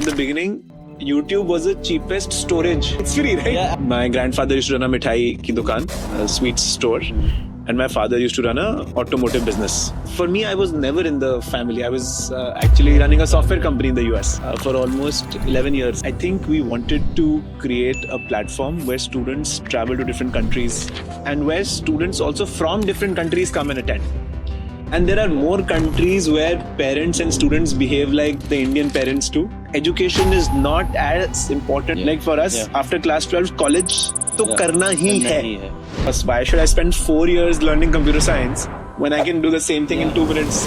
in the beginning, YouTube was the cheapest storage. It's free, right? Yeah. My grandfather used to run a mithai ki dukaan, a sweets store. And my father used to run a automotive business. For me, I was never in the family. I was actually running a software company in the US for almost 11 years. I think we wanted to create a platform where students travel to different countries and where students also from different countries come and attend. And there are more countries where parents and students behave like the Indian parents do. Education is not as important. Like for us, after class 12, college तो करना ही है. Why should I spend 4 years learning computer science when I can do the same thing in 2 minutes?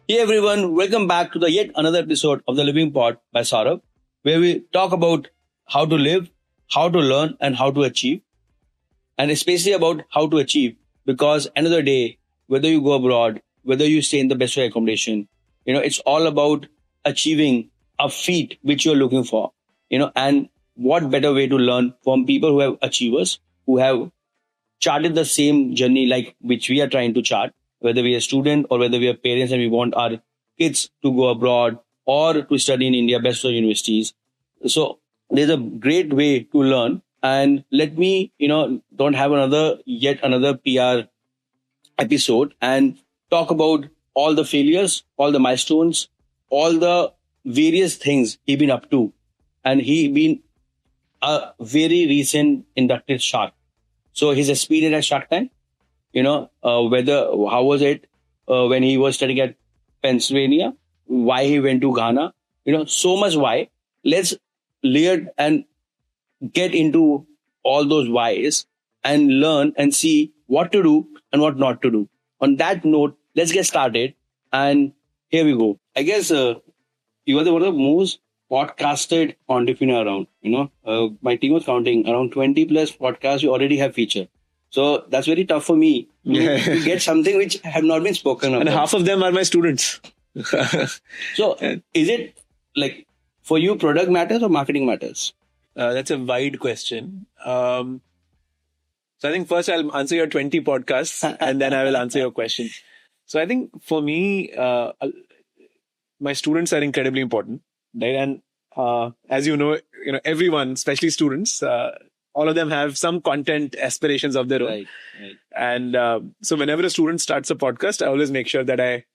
Hey everyone, welcome back to the yet another episode of The Living Pod by Saurabh, where we talk about how to live, how to learn, and how to achieve. And especially about how to achieve, because another day, whether you go abroad, whether you stay in the best way accommodation, it's all about achieving a feat which you're looking for, and what better way to learn from people who have achievers, who have charted the same journey like which we are trying to chart, whether we are student or whether we are parents and we want our kids to go abroad or to study in India, best of universities. So there's a great way to learn. And let me, don't have yet another PR episode and talk about all the failures, all the milestones, all the various things he been up to. And he been a very recent inducted Shark. So his experience at Shark Tank, how was it when he was studying at Pennsylvania, why he went to Ghana, so much why. Let's layer and get into all those whys and learn and see what to do and what not to do. On that note, let's get started. And here we go. I guess you are one of the most podcasted entrepreneur around. My team was counting around 20 plus podcasts you already have featured. So that's very tough for me to get something which have not been spoken about. And half of them are my students. So is it like for you product matters or marketing matters? That's a wide question. So I think first I'll answer your 20 podcasts and then I will answer your question. So I think for me, my students are incredibly important, right? And as you know, everyone, especially students, all of them have some content aspirations of their own. Right. And so whenever a student starts a podcast, I always make sure that I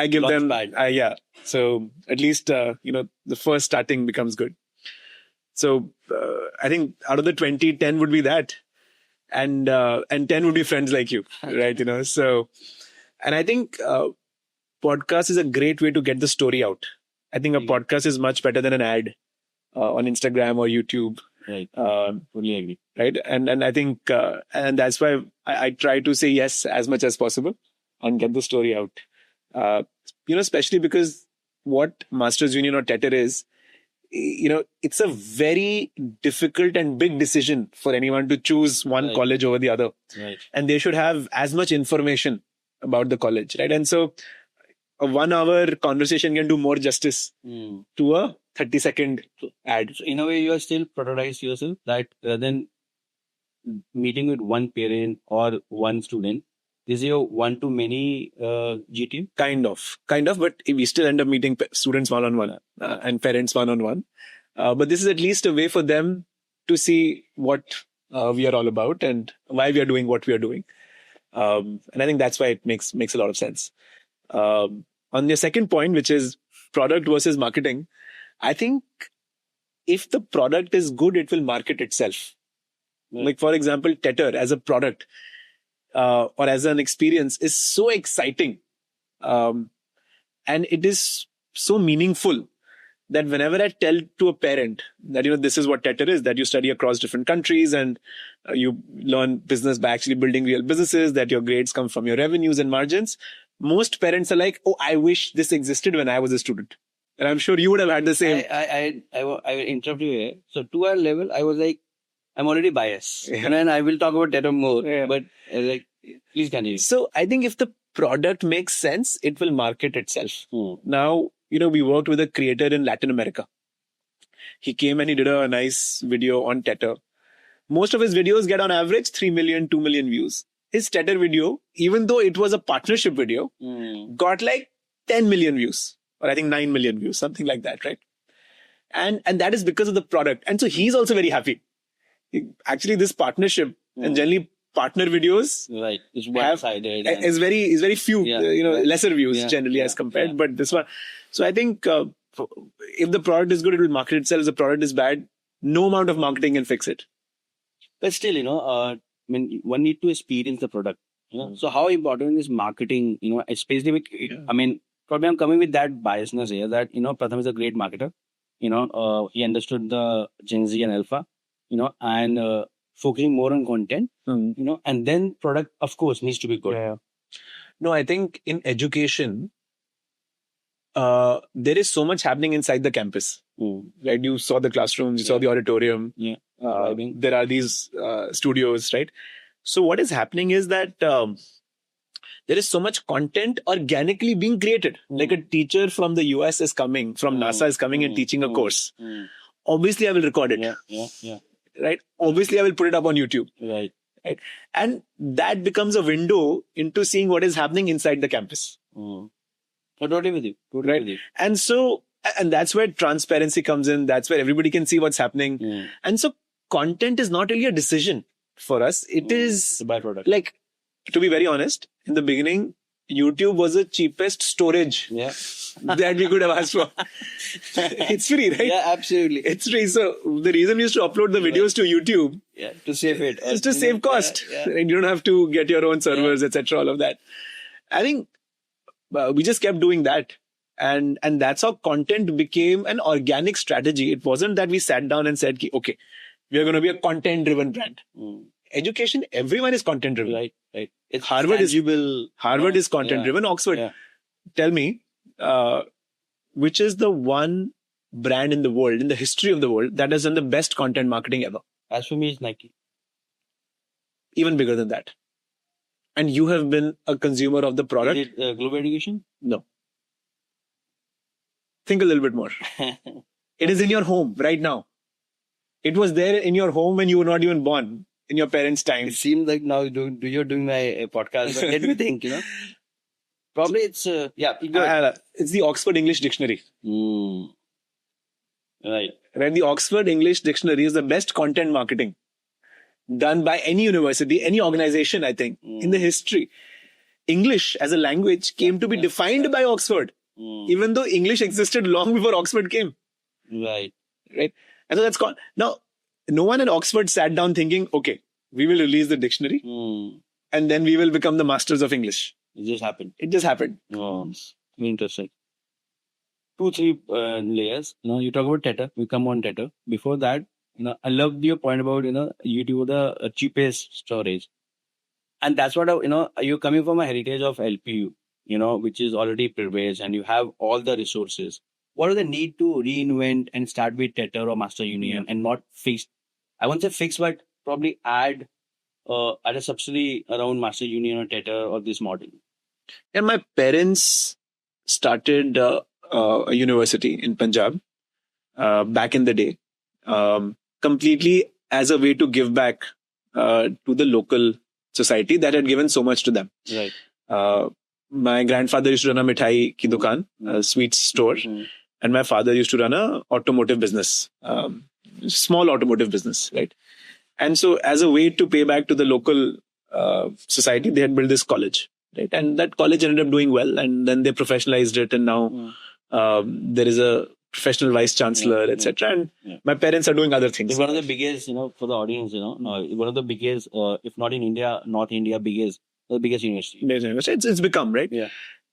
give them. So at least, the first starting becomes good. So I think out of the 20, 10 would be that. And 10 would be friends like you, right? So, and I think podcast is a great way to get the story out. I think a podcast is much better than an ad on Instagram or YouTube. Right. Fully agree. Right. And I think, and that's why I try to say yes as much as possible and get the story out. Especially because what Masters Union or Tether is, it's a very difficult and big decision for anyone to choose one college over the other. Right. And they should have as much information about the college, right? And so a 1 hour conversation can do more justice to a 30-second ad. So in a way, you are still prototype yourself that rather than meeting with one parent or one student, this is your one-to-many GTM? Kind of, but we still end up meeting students one-on-one and parents one-on-one. But this is at least a way for them to see what we are all about and why we are doing what we are doing. And I think that's why it makes a lot of sense. On your second point, which is product versus marketing, I think if the product is good, it will market itself. Yeah. Like, for example, Tether as a product or as an experience is so exciting. And it is so meaningful that whenever I tell to a parent that, this is what Tether is, that you study across different countries and you learn business by actually building real businesses, that your grades come from your revenues and margins. Most parents are like, oh, I wish this existed when I was a student. And I'm sure you would have had the same. I will interrupt you here. So to our level, I was like, I'm already biased. Yeah. And then I will talk about Tether more. Yeah. But please continue. So I think if the product makes sense, it will market itself. Now, we worked with a creator in Latin America. He came and he did a nice video on Tether. Most of his videos get on average 3 million, 2 million views. his Tetter video, even though it was a partnership video, got like 10 million views, or I think 9 million views, something like that, right? And that is because of the product. And so he's also very happy. Actually, this partnership and generally partner videos Right. It's one-sided. and- is very few, Yeah. lesser views Yeah. generally as Yeah. compared. Yeah. But this one, so I think if the product is good, it will market itself. If the product is bad, no amount of marketing can fix it. But still, I mean, one need to experience the product. So how important is marketing? Especially with, I mean, probably I'm coming with that biasness here that Pratham is a great marketer. He understood the Gen Z and Alpha. And focusing more on content. And then product, of course, needs to be good. Yeah. No, I think in education, there is so much happening inside the campus. Right? You saw the classrooms, you saw the auditorium. Yeah. There are these studios, right? So what is happening is that there is so much content organically being created. Like a teacher from the US is coming, from NASA is coming and teaching a course. Obviously, I will record it. Yeah. Right? Obviously, I will put it up on YouTube. Right. And that becomes a window into seeing what is happening inside the campus. Totally with you. Totally with you. And so, and that's where transparency comes in. That's where everybody can see what's happening. And so content is not really a decision for us. It is the byproduct. like, to be very honest, in the beginning, YouTube was the cheapest storage Yeah. that we could have asked for. It's free, right? Yeah, absolutely. It's free. So the reason we used to upload the videos to YouTube Yeah, to save it. is to save cost. Yeah. And you don't have to get your own servers, etc. All of that. I think we just kept doing that. And that's how content became an organic strategy. It wasn't that we sat down and said, okay, we are going to be a content-driven brand. Education, everyone is content-driven. Right. It's Harvard is tangible. Harvard is content-driven. Oxford. Yeah. Tell me, which is the one brand in the world, in the history of the world, that has done the best content marketing ever? As for me, it's Nike. Even bigger than that. And you have been a consumer of the product. Is it Global Education? No. Think a little bit more. It is in your home right now. It was there in your home when you were not even born, in your parents' time. It seems like now you're doing my podcast, but let me think, Probably it's, It's the Oxford English Dictionary. Right. Right? The Oxford English Dictionary is the best content marketing done by any university, any organization, I think, in the history. English as a language came to be defined by Oxford, even though English existed long before Oxford came. Right. Right? And so that's gone. Now, no one at Oxford sat down thinking, okay, we will release the dictionary and then we will become the masters of English. It just happened. It just happened. Oh, very interesting. 2-3 layers. You talk about Tetter. We come on Tetter. Before that, I loved your point about, YouTube, the cheapest storage. And that's what, you're coming from a heritage of LPU, which is already privileged and you have all the resources. What do they need to reinvent and start with Tetter or Master Union and not fix? I won't say fix, but probably add a subsidy around Master Union or Tetter or this model. And my parents started a university in Punjab back in the day, completely as a way to give back to the local society that had given so much to them. Right. My grandfather used to run a mithai ki dukan, a sweets store, and my father used to run a automotive business, small automotive business, right? And so as a way to pay back to the local society, they had built this college, right? And that college ended up doing well, and then they professionalized it, and now there is a professional vice chancellor, etc. And my parents are doing other things. It's one of the biggest, for the audience, one of the biggest, if not in India, North India, the biggest university. It's become, right? Yeah.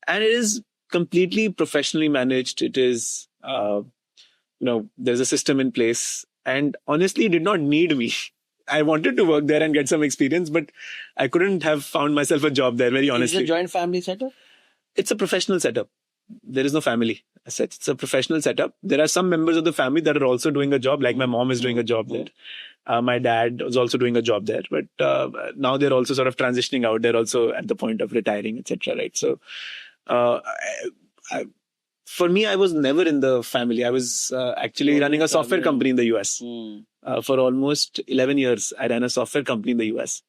And it is completely professionally managed. It is, there's a system in place, and honestly, it did not need me. I wanted to work there and get some experience, but I couldn't have found myself a job there, very honestly. Is it a joint family setup? It's a professional setup. There is no family as such. It's a professional setup. There are some members of the family that are also doing a job, like my mom is doing a job there. My dad was also doing a job there, but now they're also sort of transitioning out. They're also at the point of retiring, etc. Right? So, for me, I was never in the family. I was actually running a software company in the US. For almost 11 years, I ran a software company in the US.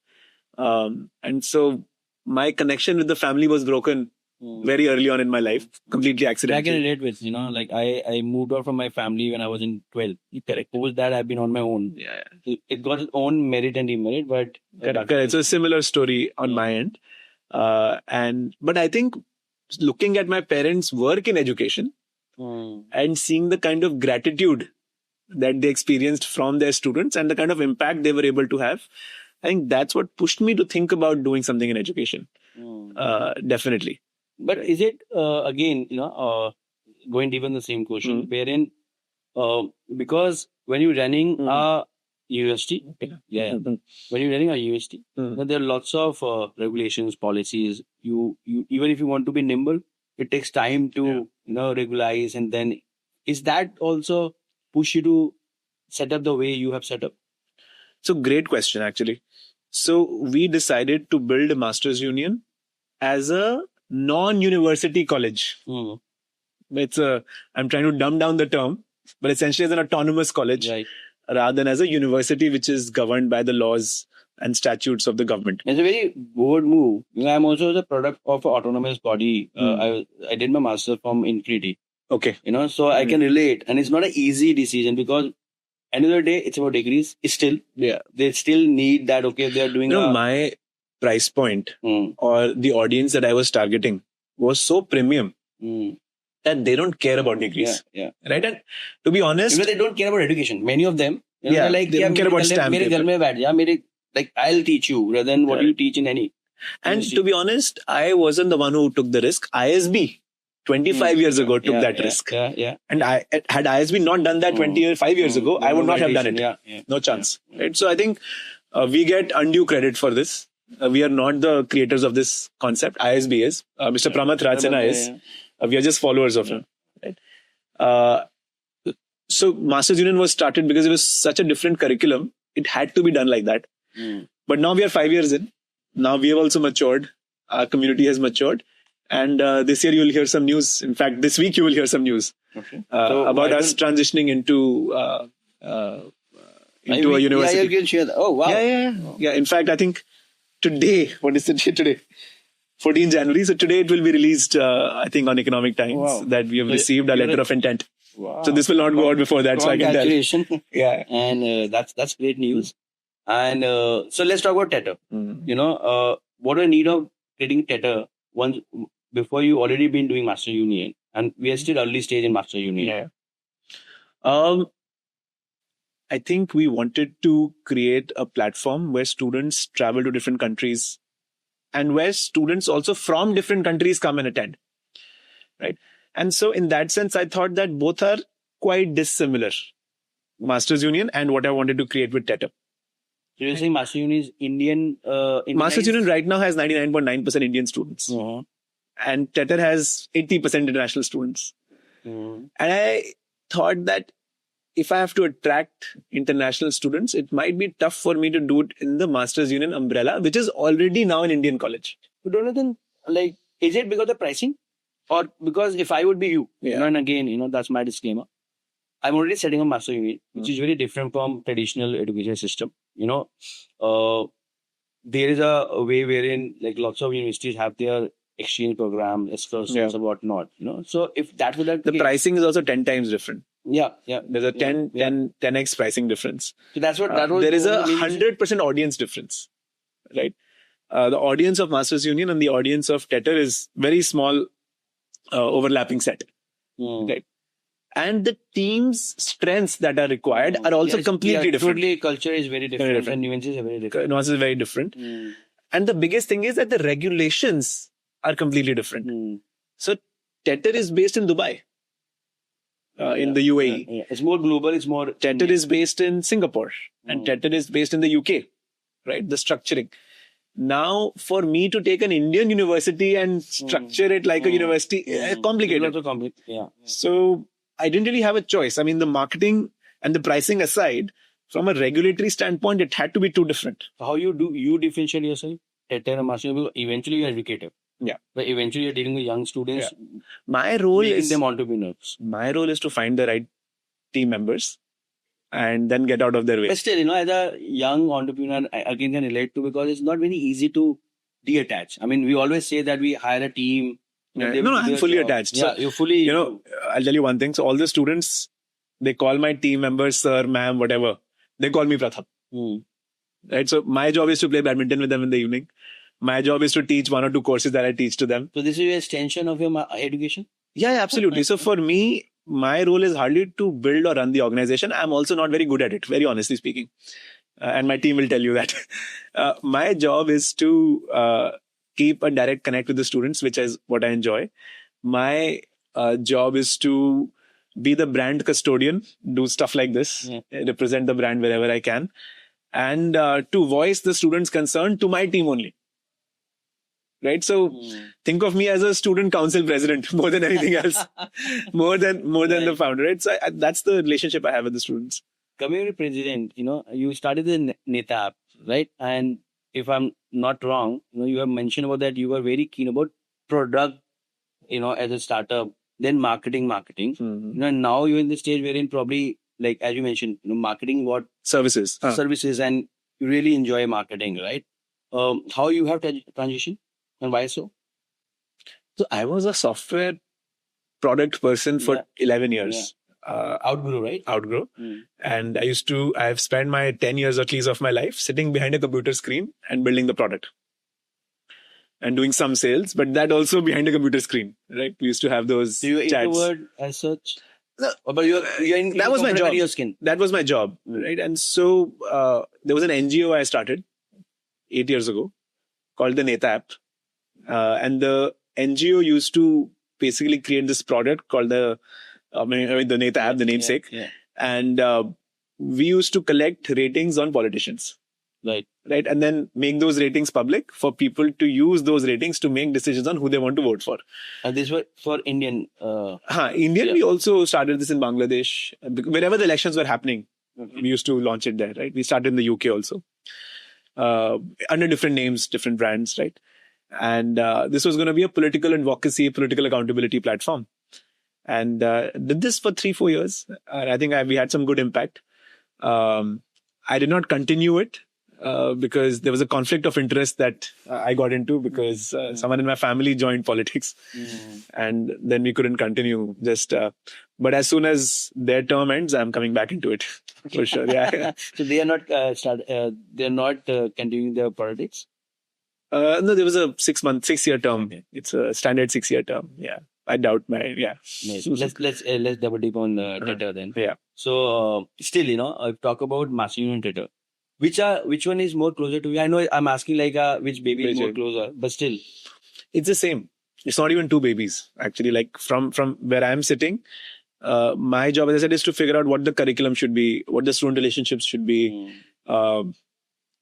And so my connection with the family was broken very early on in my life, completely I can accidentally. relate with, like I moved out from my family when I was in 12. Correct. Post that, I've been on my own. Yeah. It got its own merit and demerit, but Correct. So a similar story on my end. But I think looking at my parents' work in education and seeing the kind of gratitude that they experienced from their students and the kind of impact they were able to have, I think that's what pushed me to think about doing something in education. Definitely. But is it again, going deep in the same question, wherein because when you're running a university, when you're running a university, then there are lots of regulations, policies. You even if you want to be nimble, it takes time to regularize, and then is that also push you to set up the way you have set up? So great question, actually. So we decided to build a Masters Union as a non-university college. I'm trying to dumb down the term, but essentially as an autonomous college, Right. rather than as a university which is governed by the laws and statutes of the government. It's a very bold move. I'm also the product of an autonomous body. I did my master from Infinity. Okay. So I can relate, and it's not an easy decision because end of the day, it's about degrees. It's still, they still need that. Okay, if they are doing my price point or the audience that I was targeting was so premium that they don't care about degrees. Yeah. Right? And to be honest, they don't care about education. Many of them, they're like, they don't care about stamp paper. Like, I'll teach you rather than what you teach in any. And to be honest, I wasn't the one who took the risk. ISB 25 years ago took that risk. Yeah. And had ISB not done that 25 years ago, I would not have done it. Yeah. No chance. Right? So I think we get undue credit for this. We are not the creators of this concept. ISB is. Mr. Pramath Rajsena is. We are just followers of him. Right? So Masters Union was started because it was such a different curriculum. It had to be done like that. But now we are 5 years in. Now we have also matured. Our community has matured. And this year you will hear some news. In fact, this week you will hear some news about us transitioning into a university. Yeah, you can share that. Oh, wow. Yeah. In fact, I think today, what is the date today? 14 January. So today it will be released, I think, on Economic Times that we have received a letter of intent. Wow. So this will not go out before that, so I can tell. Yeah. And that's great news. And so let's talk about TETR. What do I need of creating TETR once before you already been doing Master Union, and we are still early stage in Master Union? I think we wanted to create a platform where students travel to different countries and where students also from different countries come and attend. Right. And so in that sense, I thought that both are quite dissimilar. Masters Union and what I wanted to create with TETR. So you're saying Master Union is Indian? Masters Union right now has 99.9% Indian students. And TETR has 80% international students. And I thought that if I have to attract international students, it might be tough for me to do it in the Masters Union umbrella, which is already now an Indian college. But Jonathan, is it because of the pricing? Or because if I would be you, and again, that's my disclaimer. I'm already setting up Master Union, which is very different from traditional education system. There is a way wherein lots of universities have their exchange program, excursions and whatnot. So if that was the pricing is also 10 times different. Yeah. There's a 10x pricing difference. So that's what that was. There is a 100% audience difference, right? The audience of Masters Union and the audience of TETR is very small overlapping set, right? And the team's strengths that are required are also completely different. Totally, culture is very different. And nuances are very different. Nuances are very different. And the biggest thing is that the regulations are completely different. So TETR is based in Dubai, in the UAE. It's more global. It's more. TETR is based in Singapore, and TETR is based in the UK, right? The structuring. Now, for me to take an Indian university and structure it like a university, it's complicated. So I didn't really have a choice. I mean, the marketing and the pricing aside, from a regulatory standpoint, it had to be too different. So how you differentiate yourself? TETR and Master Union, eventually you're educative. Yeah. But eventually you're dealing with young students. My role is them entrepreneurs. My role is to find the right team members and then get out of their way. But still, as a young entrepreneur, I again can relate to, because it's not very easy to detach. I mean, we always say that we hire a team. Yeah. they No, will do I'm their fully job. attached. Yeah, So, you're fully. I'll tell you one thing. So all the students, they call my team members sir, ma'am, whatever. They call me Pratham. Hmm. Right. So my job is to play badminton with them in the evening. My job is to teach 1 or 2 courses that I teach to them. So this is an extension of your education? Yeah, absolutely. So for me, my role is hardly to build or run the organization. I'm also not very good at it, very honestly speaking. And my team will tell you that. My job is to keep a direct connect with the students, which is what I enjoy. My job is to be the brand custodian, do stuff like this, represent the brand wherever I can, and to voice the students' concern to my team only. Right. So think of me as a student council president more than anything else, more than the founder. Right. So that's the relationship I have with the students. Community president, you started the Neta app, right? And if I'm not wrong, you have mentioned about that you were very keen about product, as a startup, then marketing. Mm-hmm. And now you're in the stage wherein probably, like as you mentioned, marketing what Services. services, and you really enjoy marketing, right? How you have transition and why so? So I was a software product person for 11 years. Outgrow, right? Outgrow. And I've spent my 10 years at least of my life sitting behind a computer screen and building the product and doing some sales, but that also behind a computer screen, right? We used to have those Do you chats. introvert as such? No, but that was my job. Your skin. That was my job, right? And so there was an NGO I started 8 years ago called the Neta app. And the NGO used to basically create this product called the Neta app, the namesake. Yeah. And we used to collect ratings on politicians. Right. And then make those ratings public for people to use those ratings to make decisions on who they want to vote for. And this was for Indian. Indian, we also started this in Bangladesh. Wherever the elections were happening, we used to launch it there, right? We started in the UK also. Under different names, different brands, right? And this was going to be a political advocacy, political accountability platform. And did this for 3-4 years. And I think we had some good impact. I did not continue it because there was a conflict of interest that I got into because someone in my family joined politics. And then we couldn't continue. But as soon as their term ends, I'm coming back into it for sure. Yeah. So they are not continuing their politics? No, there was a 6-year term. Okay. It's a standard 6-year term. Yeah. I doubt Nice. Let's double deep on Twitter then. Yeah. So still, I talk about Master Union Twitter. Which one is more closer to you? I know I'm asking like which baby is more closer, but still. It's the same. It's not even 2 babies. Actually, like from where I'm sitting, my job, as I said, is to figure out what the curriculum should be, what the student relationships should be. And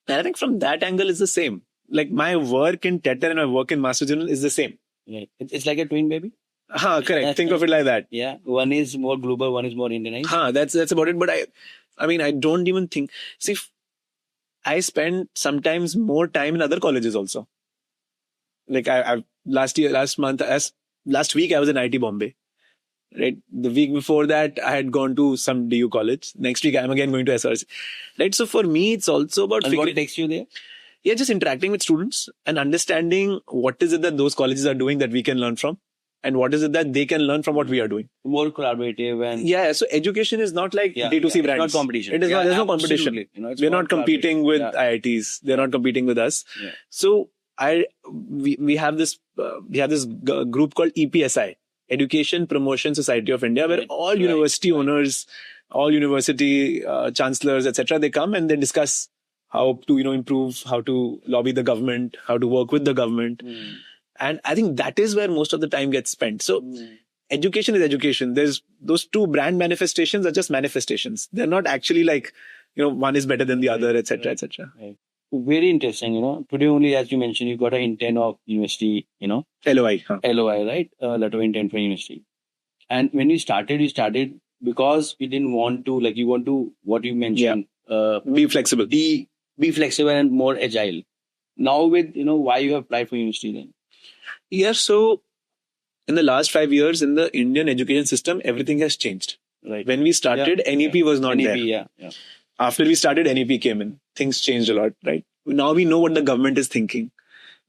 I think from that angle, it's the same. Like my work in Tether and my work in Master Journal is the same. Yeah. It's like a twin baby? Correct. Think of it like that. Yeah. One is more global, one is more Indianized. That's about it. But I don't even think... See, I spend sometimes more time in other colleges also. Like last week I was in IT Bombay. Right. The week before that, I had gone to some DU college. Next week, I'm again going to SRC. Right. So for me, it's also about what takes you there? Yeah, just interacting with students and understanding what is it that those colleges are doing that we can learn from, and what is it that they can learn from what we are doing. More collaborative and so education is not like D2C brands. It's not competition. It is not. There's no competition. We're not competing with IITs. They're not competing with us. Yeah. So we have this group called EPSI, Education Promotion Society of India, where all university owners, all university chancellors, etc., they come and they discuss how to improve, how to lobby the government, how to work with the government. And I think that is where most of the time gets spent. So education is education. There's those 2 brand manifestations are just manifestations. They're not actually like, one is better than the other, etc., etc. Right. Very interesting. Today only, as you mentioned, you got an intent of university, LOI. LOI, right? Letter of intent for university. And when you started because we didn't want to, like you want to, what you mentioned, be flexible. Be flexible and more agile. Now with, why you have applied for university then? Yeah, so in the last 5 years in the Indian education system, everything has changed. Right. When we started, NEP was not NEP, there. yeah. After we started, NEP came in. Things changed a lot, right? Now we know what the government is thinking.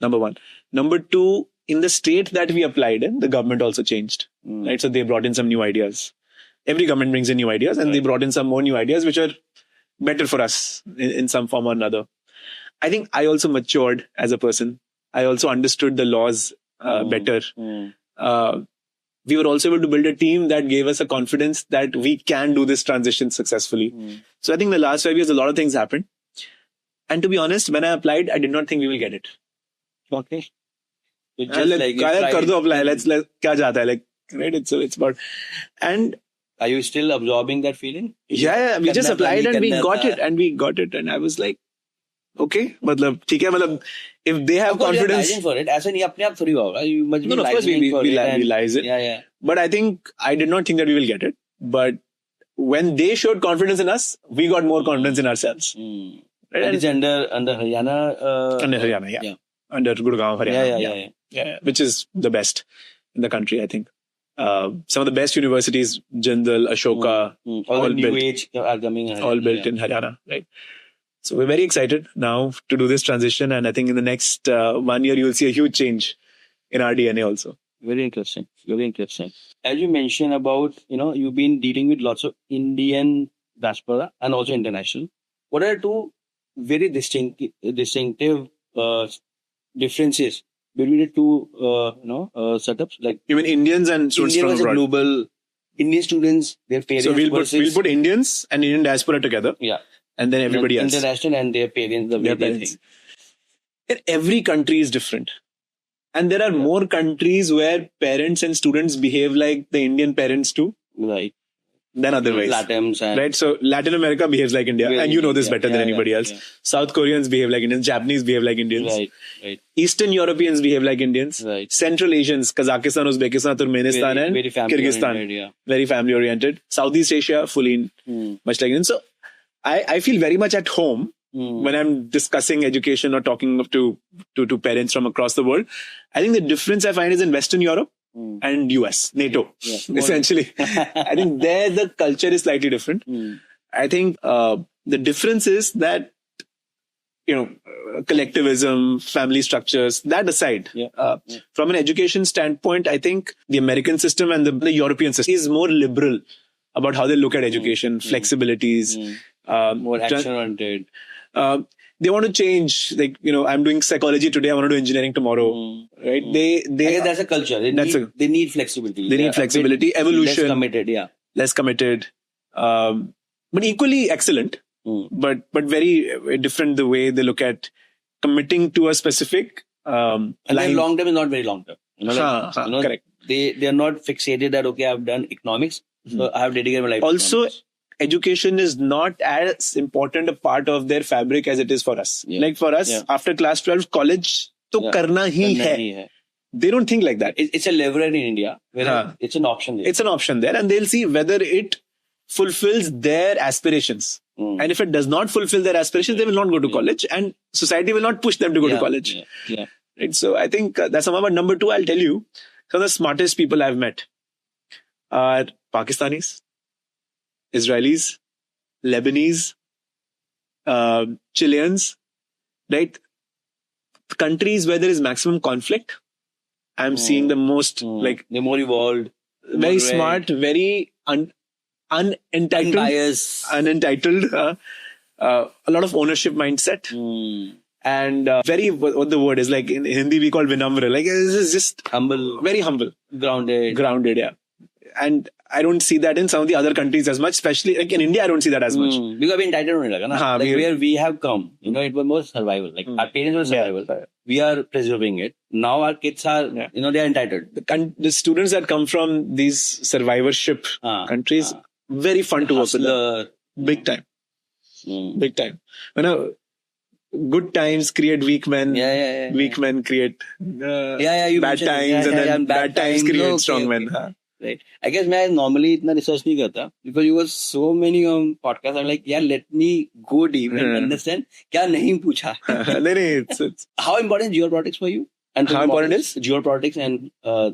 Number one. Number two, in the state that we applied in, the government also changed, right? So they brought in some new ideas. Every government brings in new ideas, and they brought in some more new ideas which are better for us in some form or another. I think I also matured as a person. I also understood the laws better. We were also able to build a team that gave us a confidence that we can do this transition successfully. So I think the last 5 years, a lot of things happened. And to be honest, when I applied, I did not think we will get it. Okay. So just Kar do apply. Let's kya jata hai? Like, right? It's about, and are you still absorbing that feeling? yeah, we just applied and we got it. And I was like, okay, matlab, theek hai, matlab, if they have confidence. For it. As in, अपने आप थोड़ी होगा. You must be no, of course we realize it. Yeah. But I think I did not think that we will get it. But when they showed confidence in us, we got more confidence in ourselves. Right? And it's under Haryana. Under Haryana, yeah. Under Gurgaon, Haryana. Yeah. Which is the best in the country, I think. Some of the best universities, Jindal, Ashoka, all the new age are coming. All built in Haryana, right? So we're very excited now to do this transition, and I think in the next 1 year you'll see a huge change in our DNA also. Very interesting. As you mentioned about, you've been dealing with lots of Indian diaspora and also international. What are two very distinctive differences between the two, setups? Like even Indians and students Indian from abroad. Global Indian students, their parents. So we'll put Indians and Indian diaspora together. Yeah. And then everybody else. International and their parents, the way they think. And every country is different. And there are more countries where parents and students behave like the Indian parents do. Right. Than otherwise. Right. So Latin America behaves like India. And you know this better than anybody else. Yeah. South Koreans behave like Indians. Japanese behave like Indians. Right. Eastern Europeans behave like Indians. Right. Central Asians, Kazakhstan, Uzbekistan, Turkmenistan and Kyrgyzstan. Very family oriented. Southeast Asia, fully much like Indians. So I feel very much at home when I'm discussing education or talking to parents from across the world. I think the difference I find is in Western Europe and US, NATO, essentially. I think there the culture is slightly different. I think the difference is that, collectivism, family structures, that aside, from an education standpoint, I think the American system and the European system is more liberal about how they look at education, flexibilities. More action-oriented. They want to change. Like, I'm doing psychology today. I want to do engineering tomorrow. Right? I guess that's a culture. They need flexibility. They need flexibility, evolution. Less committed, but equally excellent. But very different the way they look at committing to a specific and long term is not very long term. Correct. They are not fixated that, okay, I've done economics, so I have dedicated my life also, to economics. Education is not as important a part of their fabric as it is for us. Like for us, after class 12, college to karna hi hai. They don't think like that. It's a lever in India. It's an option there. It's an option there, and they'll see whether it fulfills their aspirations. And if it does not fulfill their aspirations, they will not go to college, and society will not push them to go to college. Right? So I think that's number. Number two, I'll tell you, some of the smartest people I've met are Pakistanis, Israelis, Lebanese, Chileans, right? Countries where there is maximum conflict, I'm seeing the most like they're more evolved, very smart, very unentitled, unentitled, a lot of ownership mindset, and very what the word is like in Hindi we call vinamra. Like this is just humble, very humble, grounded, yeah. And I don't see that in some of the other countries as much, especially like in India. I don't see that as much because we're entitled to it, like where we have come. It was more survival. Like our parents were survival. We are preserving it. Now our kids are, they are entitled. The students that come from these survivorship countries, very fun to work with them. Big time. Big time. Good times create weak men. Weak men create bad times, and then bad times create strong men. Right. I guess I normally इतना research नहीं करता because you were so many podcasts. I'm like, let me go deep and understand क्या नहीं पूछा. It's How important is geopolitics for you? And How important is? geopolitics and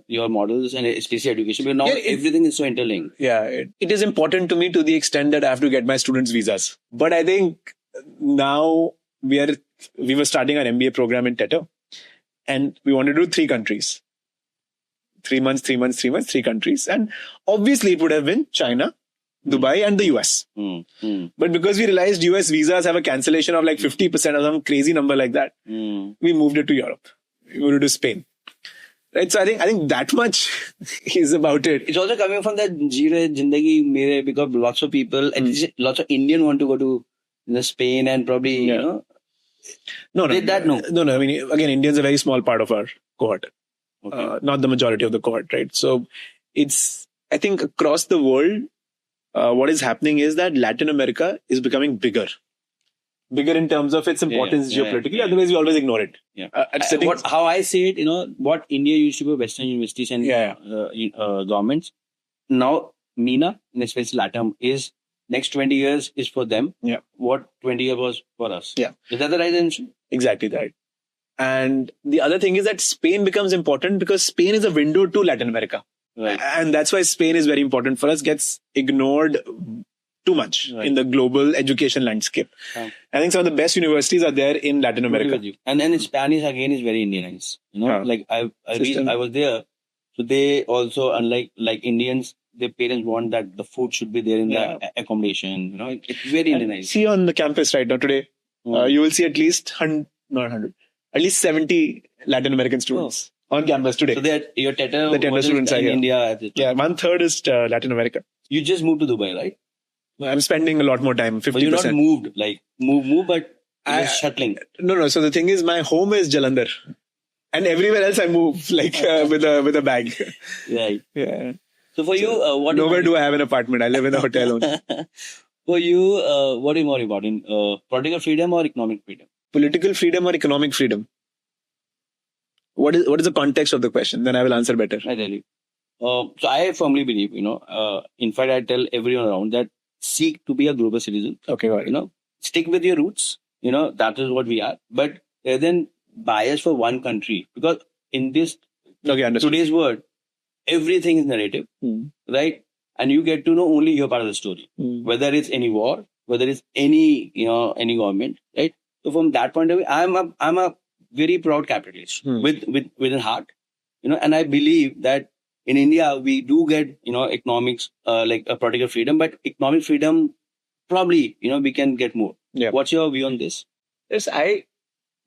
your models and especially education. Because now Yeah, everything is so interlinked. Yeah, it is important to me to the extent that I have to get my students' visas. But I think now we were starting our MBA program in Teto, and we wanted to do 3 countries. 3 months, 3 months, 3 months, 3 countries. And obviously it would have been China, Dubai and the US. But because we realized US visas have a cancellation of like 50% or some crazy number like that, we moved it to Europe. We moved it to Spain. Right? So I think that much is about it. It's also coming from that Jire Jindagi Mere, because lots of people, at least lots of Indian want to go to Spain and probably, No. No. I mean, again, Indians are a very small part of our cohort. Okay. Not the majority of the cohort, right? So it's, I think across the world, what is happening is that Latin America is becoming bigger. Bigger in terms of its importance geopolitically. Otherwise, we always ignore it. Yeah. How I say it, what India used to be Western universities and governments. Now, MENA, and especially LATAM, is next 20 years is for them. Yeah. What 20 years was for us. Yeah. Is that the right answer? Exactly that. And the other thing is that Spain becomes important because Spain is a window to Latin America. Right. And that's why Spain is very important for us, gets ignored too much in the global education landscape. I think some of the best universities are there in Latin America. And then Spanish again is very Indianized. Like I was there. So they also, unlike Indians, their parents want that the food should be there in the accommodation. It's very Indianized. See on the campus right now today, you will see at least 100, at least 70 Latin American students on campus today. So your the Teto students are in here. India. Yeah, 1/3 is Latin America. You just moved to Dubai, right? I'm spending a lot more time, 50%. But you're not moved, like move, but you're shuttling. No. So the thing is, my home is Jalandhar, and everywhere else I move like with a bag. Right. Yeah. So for you, what? Nowhere do I have an apartment. I live in a hotel only. For you, what is more important, political freedom or economic freedom? Political freedom or economic freedom? What is the context of the question? Then I will answer better. I tell you. So I firmly believe, in fact, I tell everyone around that seek to be a global citizen. Okay, got it. Stick with your roots. That is what we are. But then bias for one country, because in this today's world, everything is narrative, right? And you get to know only your part of the story, whether it's any war, whether it's any government, right? So from that point of view, I'm a very proud capitalist with a heart, and I believe that in India we do get economics like a political freedom, but economic freedom probably we can get more. Yeah. What's your view on this? Yes, I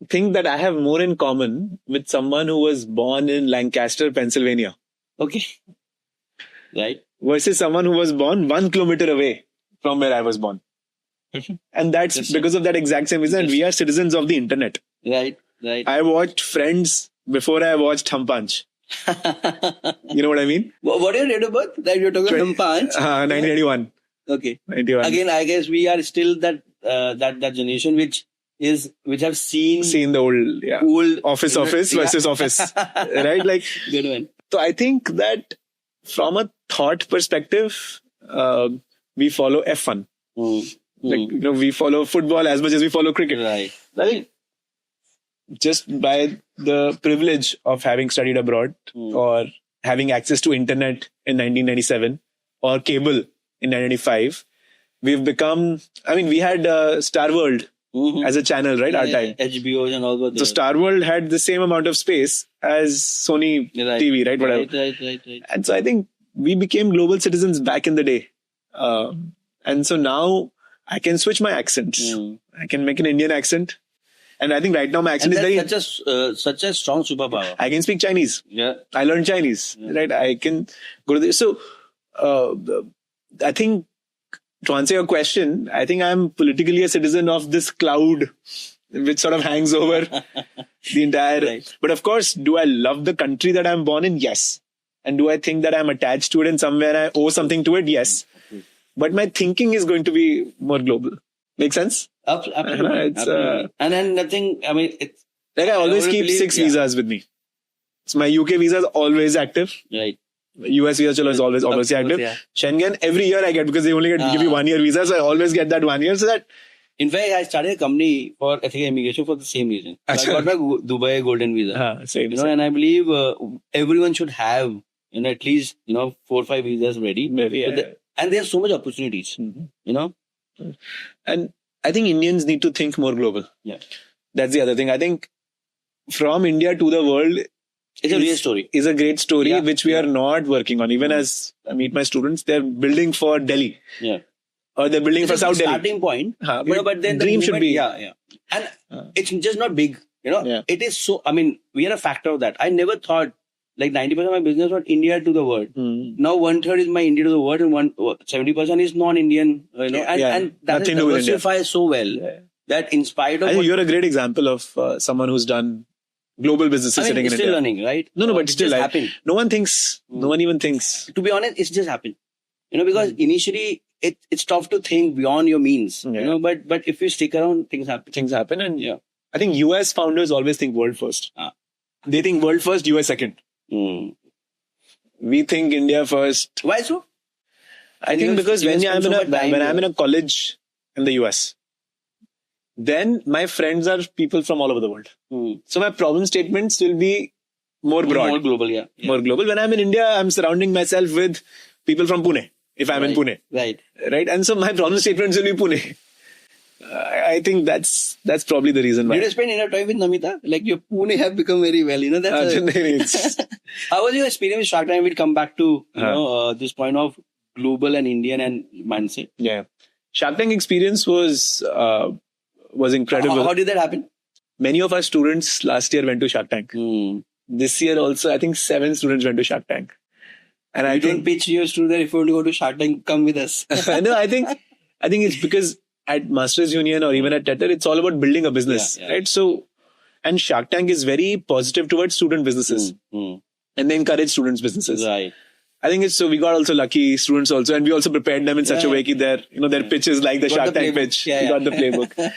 think that I have more in common with someone who was born in Lancaster, Pennsylvania. Okay. Right. Versus someone who was born 1 kilometer away from where I was born. And that's because of that exact same reason. We are citizens of the internet. Right. I watched Friends before I watched Hum Panch. You know what I mean? What are your date of birth? That you're talking about Hum Panch? 1981. Okay. 91. Again, I guess we are still that generation which have seen the old office versus office. Right? Like, good one. So I think that from a thought perspective, we follow F1. Like, we follow football as much as we follow cricket. Right. I think just by the privilege of having studied abroad or having access to internet in 1997 or cable in 1995, we've become, we had Star World as a channel, right? Our time. HBO and all that. So Star World had the same amount of space as Sony TV, right? Whatever. Right. And so I think we became global citizens back in the day. And so now I can switch my accents. I can make an Indian accent. And I think right now my accent is very... such a strong superpower. I can speak Chinese. Yeah. I learned Chinese, right? I can go to the... So, I think to answer your question, I think I'm politically a citizen of this cloud which sort of hangs over the entire... Right. But of course, do I love the country that I'm born in? Yes. And do I think that I'm attached to it and somewhere I owe something to it? Yes. But my thinking is going to be more global. Make sense? Absolutely. It's, and then nothing, it's... Like I always keep 6 visas with me. So my UK visa is always active. Right. US visa is always active. Yeah. Schengen, every year I get, because they only give you 1 year visa. So I always get that 1 year. So that In fact, I started a company for ethical immigration for the same reason. So I Achha. got my Dubai Golden Visa. Same. And I believe everyone should have, at least, 4 or 5 visas ready. Maybe, So yeah. and there's so much opportunities, Mhm. And I think Indians need to think more global. Yeah. That's the other thing. I think from India to the world It's a real story. is a great story, Yeah. which we are not working on. Even as I meet my students, they're building for Delhi. Yeah. Or they're building It's for a South Delhi. starting point. But then the dream should movement- be. Yeah. And Uh, it's just not big. Yeah. It is so, we are a factor of that. I never thought like 90% of my business was India to the world. Now 1/3 is my India to the world and 70% is non-Indian, and that Nothing to do with India. diversifies so well Yeah. that in spite of I think you're a great example of someone who's done global businesses sitting in it's still India. learning, right? No, but It still, just I- happened. No one thinks. No one even thinks. To be honest, it's just happened. Because initially it's tough to think beyond your means. Yeah. But if you stick around, things happen. Things happen, and Yeah. I think US founders always think world first. Ah. They think world first, US second. Mm. We think India first. Why so? I think because US when spend so much time I'm there. in a college in the US, then my friends are people from all over the world. Mm. So my problem statements will be more broad, More global, yeah. more global. When I'm in India, I'm surrounding myself with people from Pune. If I'm in Pune, Right. right? And so my problem statements will be Pune. I think that's probably the reason why. Did you spend enough time with Namita? Like your Pune have become very well, that's It's- How was your experience with Shark Tank? We'll come back to this point of global and Indian and mindset. yeah. Shark Tank experience was incredible. How did that happen? Many of our students last year went to Shark Tank. Mm. This year also, I think 7 students went to Shark Tank. And I You don't think, pitch your student if you want to go to Shark Tank, come with us. no, I think it's because at Masters Union or even at Tether, it's all about building a business, Yeah. right? So, and Shark Tank is very positive towards student businesses and they encourage students' businesses. Right. I think it's so we got also lucky students also, and we also prepared them in such a way that their pitches like the Got Shark the Tank playbook. pitch. Yeah, We got the playbook.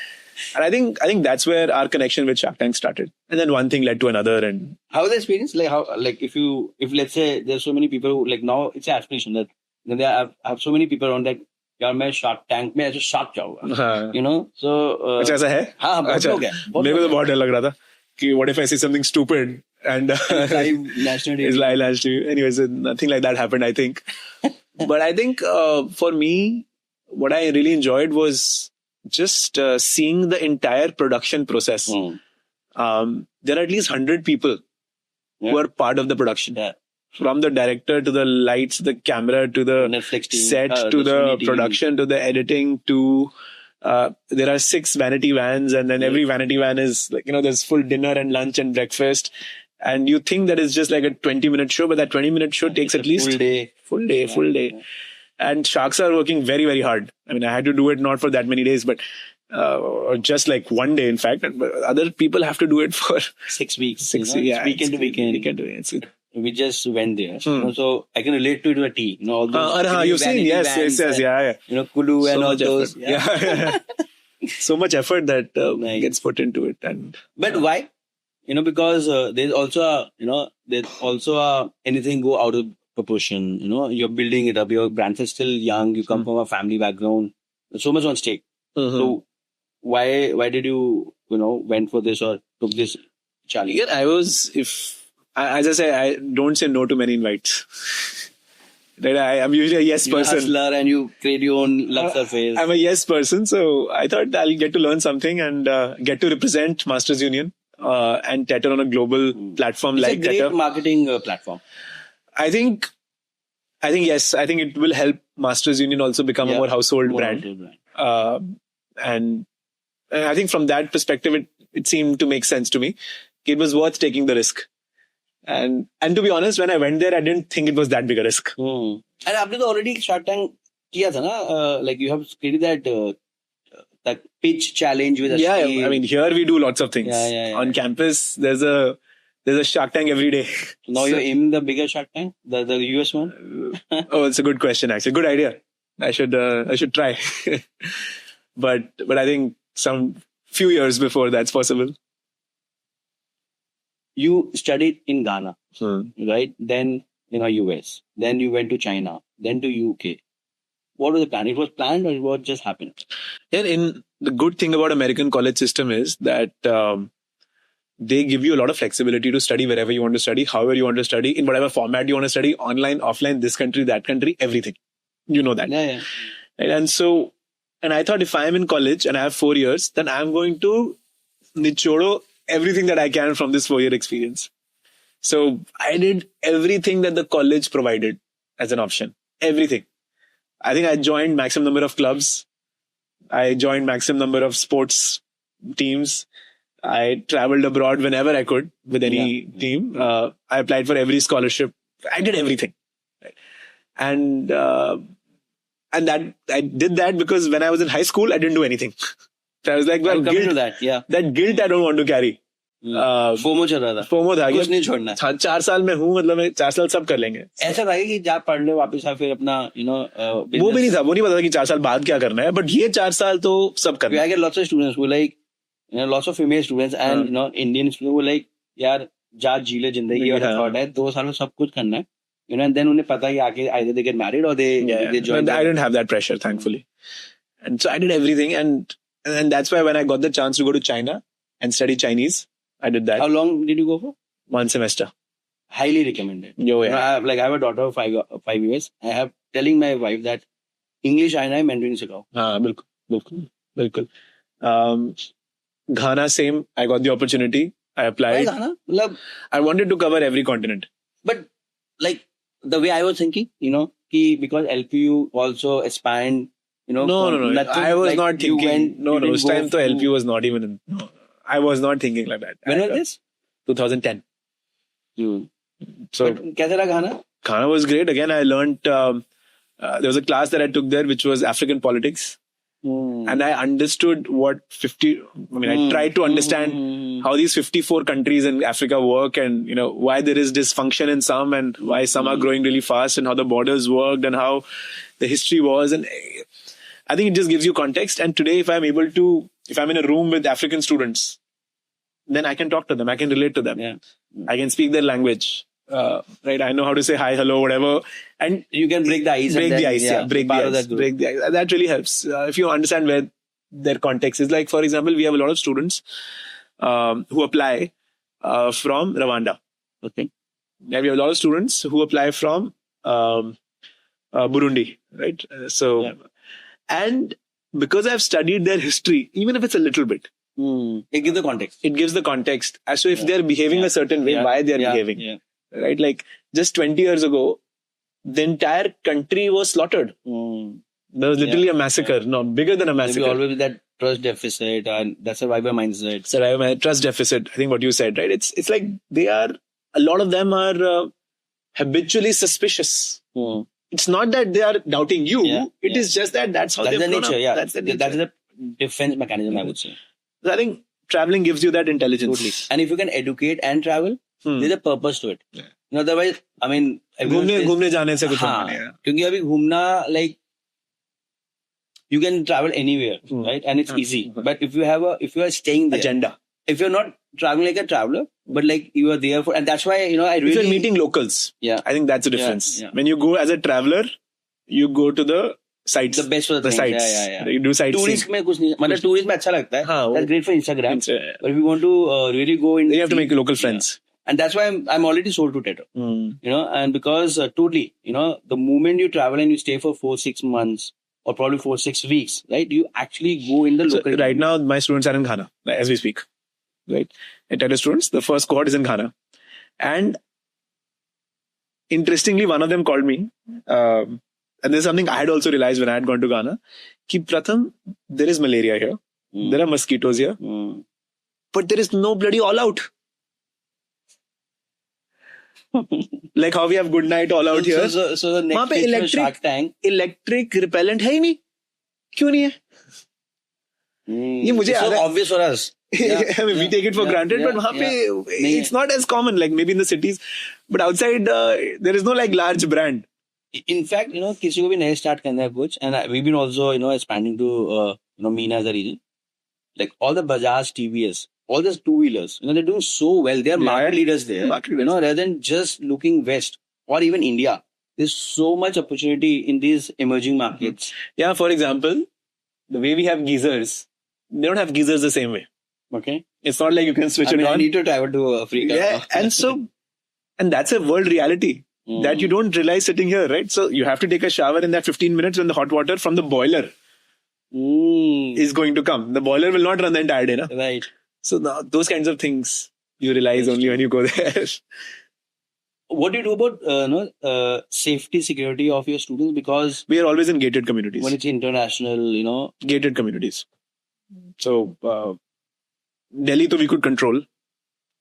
And I think that's where our connection with Shark Tank started. And then one thing led to another, and How was the experience? Like if let's say there's so many people who like now it's an aspiration that there have so many people around that यार मैं Shark Tank में ऐसे shark जाऊंगा. हाँ. So अच्छा ऐसा है? हाँ बहुत अच्छा, लोग हैं. मेरे को तो बहुत डर लग रहा था कि what if I say something stupid and Live national is TV. live last year. Anyways, nothing like that happened, I think. But I think for me, what I really enjoyed was just seeing the entire production process. There are at least 100 people who are part of the production. Yeah. From the director to the lights, the camera to the Netflix team, set to the Sony team. production to the editing to there are 6 vanity vans, and then every vanity van is like there's full dinner and lunch and breakfast, and you think that is just like a 20-minute show, but that 20-minute show takes at least full day. full day. And sharks are working very, very hard. I mean, I had to do it not for that many days, but or just like one day, in fact. But other people have to do it for 6 weeks. 6 It's weekend to weekend. Weekend to weekend. We just went there. So I can relate to it to a T. All those You've seen, yes, vans yeah. and, Kulu and all much those. effort. Yeah. So much effort that Nice. gets put into it. And But why? Because there's also anything go out of proportion. You're building it up. Your brand is still young. You come from a family background. There's so much on stake. So why did you went for this or took this challenge? yeah, as I say, I don't say no to many invites. Right, I'm usually a yes You're a person. hustler and you create your own luck surface. I'm a yes person, so I thought I'll get to learn something and get to represent Masters Union and Tether on a global platform It's like a great Tether. marketing platform. I think yes. I think it will help Masters Union also become a more household brand. And I think from that perspective, it seemed to make sense to me. It was worth taking the risk. And to be honest, when I went there, I didn't think it was that big a risk. And आपने तो already Shark Tank किया था ना? Like you have created that pitch challenge with a Yeah, scale. I mean, here we do lots of things. Yeah. On campus, there's a Shark Tank every day. Now you're aiming the bigger Shark Tank, the US one. Oh, it's a good question, actually. Good idea. I should try. But I think some few years before that's possible. You studied in Ghana, right? Then US. Then you went to China. Then to UK. What was the plan? It was planned or it was just happened? And the good thing about American college system is that they give you a lot of flexibility to study wherever you want to study, however you want to study, in whatever format you want to study, online, offline, this country, that country, everything. You know that. Yeah. Right? And I thought if I'm in college and I have 4 years, then I'm going to nichodo everything that I can from this 4-year experience. So I did everything that the college provided as an option. Everything. I think I joined maximum number of clubs. I joined maximum number of sports teams. I traveled abroad whenever I could with any team. I applied for every scholarship. I did everything. Right? And that I did that because when I was in high school, I didn't do anything. So I was like, well, coming to that, that guilt I don't want to carry. FOMO चल रहा था, FOMO था, कुछ नहीं छोड़ना। 4 साल में हूँ, मतलब मैं 4 साल सब कर लेंगे। ऐसा था कि जा पढ़ ले वापस आ, फिर अपना वो भी नहीं था, वो नहीं पता था कि 4 साल बाद क्या करना है, बट ये 4 साल तो सब करना है। I get lots of students who like, lots of female students and Indian students who like, यार जा जी ले जिंदगी, और थॉट है 2 साल में सब कुछ करना है, and then उन्हें पता है कि आगे either they get married or they join. I didn't have that pressure, thankfully, and so I did everything, and that's why when I got the chance to go to China and study Chinese, I did that. How long did you go for? 1 semester. Highly recommended. Yeah. I have a daughter of 5 years. I have telling my wife that English आना है, Mandarin सिखाओ. हाँ, बिल्कुल. Ghana, same. I got the opportunity. I applied. Why Ghana? मतलब, I wanted to cover every continent. But like the way I was thinking, because LPU also expand, No. nothing, I was like, not thinking. No. This time to LPU was not even in. No, I was not thinking like that. When was this? 2010. So, but कैसा रहा Ghana? Ghana was great. Again, I learned. There was a class that I took there, which was African politics. And I understood I tried to understand how these 54 countries in Africa work, and why there is dysfunction in some, and why some are growing really fast, and how the borders worked, and how the history was. And I think it just gives you context. And today, if I'm in a room with African students, then I can talk to them. I can relate to them. Yeah. I can speak their language. Right, I know how to say hi, hello, whatever, and you can break the ice. Break the ice. That really helps if you understand where their context is. Like, for example, we have a lot of students who apply from Rwanda. Okay. And we have a lot of students who apply from Burundi. Right. And because I've studied their history, even if it's a little bit, it gives the context. It gives the context as to if they're behaving a certain way, why they're behaving. Yeah. Right, like just 20 years ago, the entire country was slaughtered. There was literally a massacre, bigger than a massacre. Maybe always that trust deficit and that survivor mindset. Trust deficit. I think what you said, right? It's like a lot of them are habitually suspicious. It's not that they are doubting you. It is just that's how that's they've the grown nature. up. Yeah, that's the nature. That's the defense mechanism, I would say. So I think traveling gives you that intelligence. Totally. And if you can educate and travel, there's a purpose to it. Yeah. Otherwise, I mean, घूमने जाने से कुछ हाँ, क्योंकि अभी घूमना, like, you can travel anywhere, right? And it's easy. But if you are staying there, agenda. If you're not traveling like a traveler, but like you are there for, and that's why I really. If you're meeting locals, I think that's the difference. Yeah. When you go as a traveler, you go to the sites. The best of the sites. Yeah. You do sightseeing. Tourist में कुछ नहीं, मतलब tourist में अच्छा लगता है. That's great for Instagram. But if you want to really go in, you have to make local friends. And that's why I'm already sold to Teto. And because totally, the moment you travel and you stay for 4-6 months or probably 4-6 weeks, right? You actually go in the local. Right now, my students are in Ghana as we speak. Right, at Teto students, the first cohort is in Ghana, and interestingly, one of them called me, and there's something I had also realized when I had gone to Ghana. Ki Pratham, there is malaria here, there are mosquitoes here, but there is no bloody all out. Like how we have good night all out here. So the next पे Shark Tank, electric repellent है ही नहीं. क्यों नहीं है? ये मुझे so obvious for us. I mean, we take it for granted, but वहाँ पे it's not as common. Like maybe in the cities, but outside there is no like large brand. In fact, किसी को भी नहीं start करना है कुछ, and we've been also expanding to MENA as a region. Like all the Bajaj, TVS, all those two-wheelers, they're doing so well. They are market leaders there. Rather than just looking west or even India, there's so much opportunity in these emerging markets. Yeah, for example, the way we have geysers they don't have geysers the same way. Okay. It's not like you can switch it I on. need to travel to Africa. Yeah, and that's a world reality that you don't realize sitting here, right? So you have to take a shower in that 15 minutes when the hot water from the boiler is going to come. The boiler will not run the entire day, na? Right. So those kinds of things you realize only when you go there. What do you do about safety, security of your students? Because We are always in gated communities. when it's international, Gated communities. So Delhi, we could control.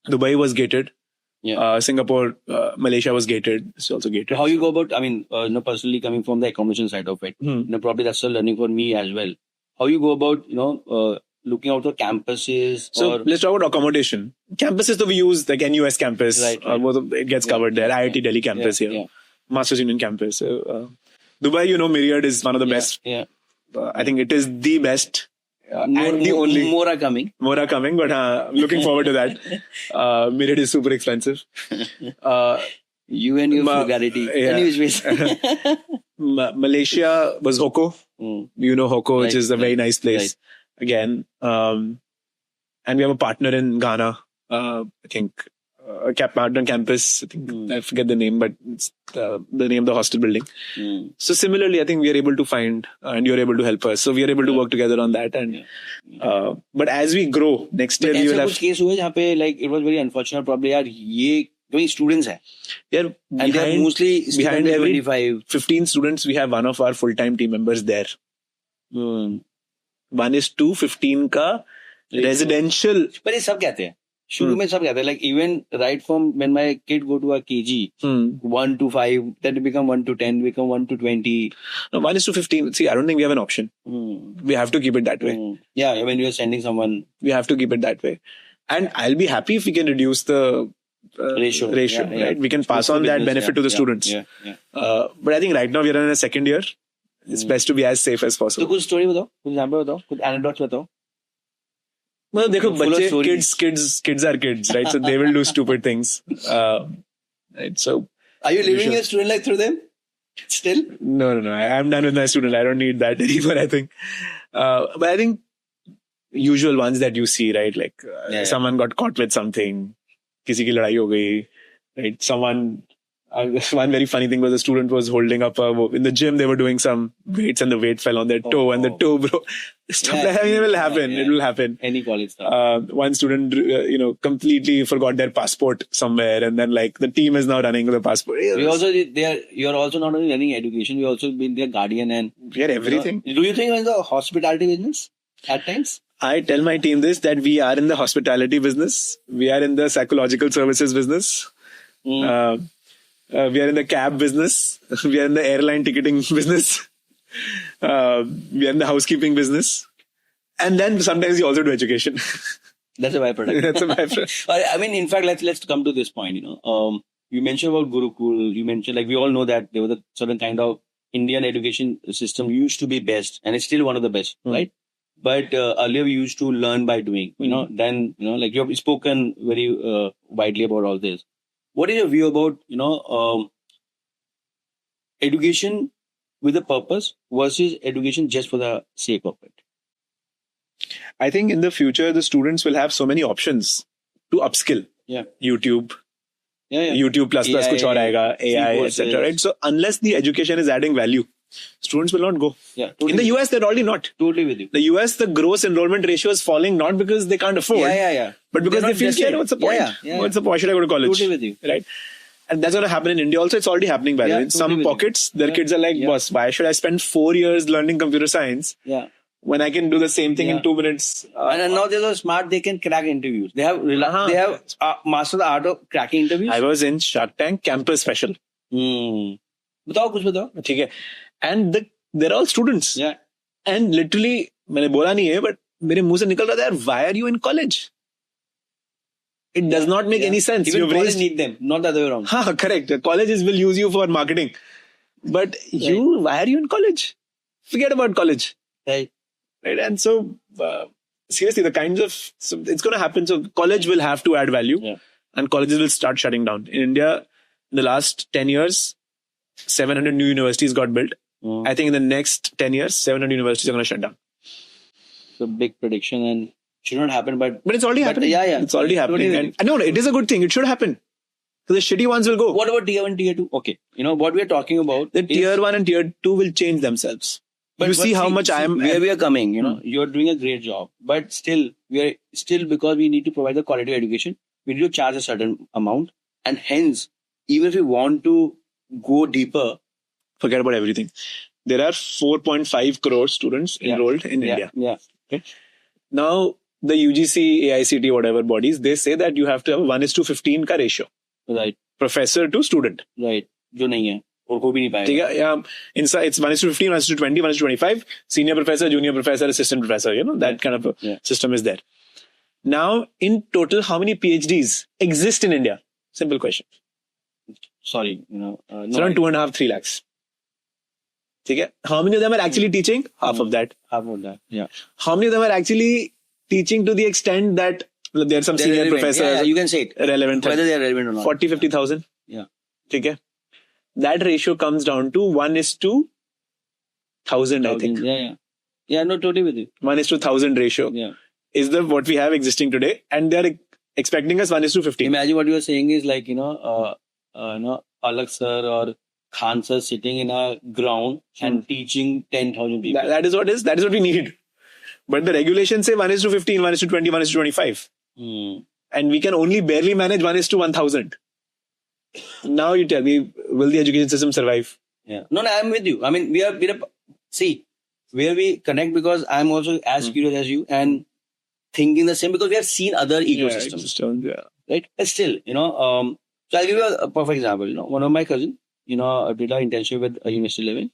Dubai was gated. Yeah. Singapore, Malaysia was gated. It's also gated. how you go about? I mean, personally coming from the accommodation side of it, probably that's a learning for me as well. How you go about, looking out for campuses? So or let's talk about accommodation. Campuses that we use, like NUS campus, Right. it gets covered there. IIT Delhi campus here, yeah. Masters Union campus. Dubai, Myriad is one of the best. Yeah. I think it is the best and the only. More are coming. More are coming, but looking forward to that. Myriad is super expensive. You and your Ma- frugality. yeah. Anyways. Malaysia was Hoko. You know Hoko, which Right, is a very nice place. right. Again, and we have a partner in Ghana. I think a partner on campus. I think I forget the name, but it's the name of the hostel building. So similarly, I think we are able to find, and you're able to help us. So we are able to work together on that. And but as we grow, next year we will ऐसा have. कुछ case हुआ जहाँ पे like it was very unfortunate probably यार ये क्योंकि students हैं Yeah, and they are mostly behind every 25. 15 students, we have one of our full-time team members there. 1 is to 15 का residential. पर ये सब कहते हैं शुरू में सब कहते हैं like even right from when my kid go to a KG 1 to 5 then it become 1 to 10 become 1 to 20. No, 1 is to 15. See, I don't think we have an option. We have to keep it that way. Yeah, when you are sending someone We have to keep it that way. And I'll be happy if we can reduce the ratio, yeah. right? We can pass For on that business, benefit to the students. Yeah. But I think right now we are in a second year. It's best to be as safe as तो possible. कुछ story बताओ कुछ example बताओ कुछ anecdotes बताओ Well, देखो Full of बच्चे stories. kids are kids, right? So they will do stupid things. Right? So Are you living should- your student life through them still? no. I'm done with my student. I don't need that anymore, I think. But I think usual ones that you see, right? Like someone got caught with something. किसी की लड़ाई हो गई, right? One very funny thing was a student was holding up in the gym. They were doing some weights and the weight fell on their toe and the toe broke. Stuff like that. I mean, it will happen. Yeah. It will happen. Any college stuff. One student, completely forgot their passport somewhere, and then like the team is now running the passport. You're also not only learning education, you also been their guardian and We are everything. Do you think you're in the hospitality business at times? I tell my team this, that we are in the hospitality business. We are in the psychological services business. We are in the cab business. We are in the airline ticketing business. We are in the housekeeping business. And then sometimes you also do education. That's a byproduct. That's a byproduct. I mean, in fact, let's come to this point. You mentioned about Gurukul. You mentioned like we all know that there was a certain kind of Indian education system used to be best, and it's still one of the best, right? But earlier we used to learn by doing. Then like you have spoken very widely about all this. What is your view about education with a purpose versus education just for the sake of it? I think in the future, the students will have so many options to upskill. Yeah. YouTube, Yeah. YouTube plus AI, कुछ और आएगा, AI, courses. etc. Right? So unless the education is adding value, students will not go. Yeah. In Totally, the US, they're already not. totally with you. The US, the gross enrollment ratio is falling not because they can't afford, Yeah. but because They're they feel not scared. desperate. What's the point? Yeah. What's the point? Why should I go to college? Totally with you. Right? And that's going to happen in India also. It's already happening by the Yeah, way. In totally some with you. pockets, their Yeah. kids are like, Yeah. boss, why should I spend 4 years learning computer science Yeah. when I can do the same thing in Yeah. 2 minutes? And now they're so smart, they can crack interviews. They have mastered the art of cracking interviews. I was in Shark Tank campus special. बताओ कुछ बताओ. ठीक है. And they're all students. Yeah. And literally, मैंने बोला नहीं है, but मेरे मुंह से निकल रहा था यार, why are you in college? It does not make any sense. Even You've college raised... need them, not the other way around. Haan, correct. Colleges will use you for marketing. But why are you in college? Forget about college. Right. Right? And so, seriously, it's going to happen. So college will have to add value. Yeah. And colleges will start shutting down. In India, in the last 10 years, 700 new universities got built. I think in the next 10 years, 700 universities are going to shut down. a big prediction and should not happen, but But it's already happening. yeah, It's already happening. Totally. And no, it is a good thing. It should happen. So the shitty ones will go. What about tier 1, tier 2? Okay, what we are talking about. The tier 1 and tier 2 will change themselves. You see how much I am. Where we are coming, you're doing a great job, but still, because we need to provide the quality education, we need to charge a certain amount, and hence, even if we want to go deeper, Forget about everything. There are 4.5 crore students enrolled in India. Yeah. Okay. Now, the UGC, AICT, whatever bodies, they say that you have to have a 1:15 ka ratio. Right. Professor to student. Right. जो नहीं है और हो भी नहीं पाएगा. ठीक है? Yeah, inside it's 1:15, 1:20, 1:25. Senior professor, junior professor, assistant professor. That kind of a system is there. Now, in total, how many PhDs exist in India? Simple question. Sorry, It's around 2.5, 3 lakhs. Okay? How many of them are actually teaching? Half of that. Half of that. Yeah. How many of them are actually teaching to the extent that there are some They're senior relevant. professors Yeah, you can say it. relevant? Whether they are relevant or not. 40, 50,000. Yeah. Okay? That ratio comes down to 1:1,000, I think. Yeah. Yeah, no, totally with you. 1:1,000 ratio Yeah. is what we have existing today, and they're expecting us 1:15. Imagine what you are saying is like, Alak sir or Khan sir sitting in a ground and teaching 10,000 people. That is what we need. But the regulations say 1:15, 1:20, 1:25. And we can only barely manage 1:1,000. Now you tell me, will the education system survive? Yeah. No, I'm with you. I mean, see, where we connect, because I'm also as curious as you and thinking the same, because we have seen other ecosystems. Yeah. Right? But still, so I'll give you a perfect example. One of my cousins, did an internship with University Living,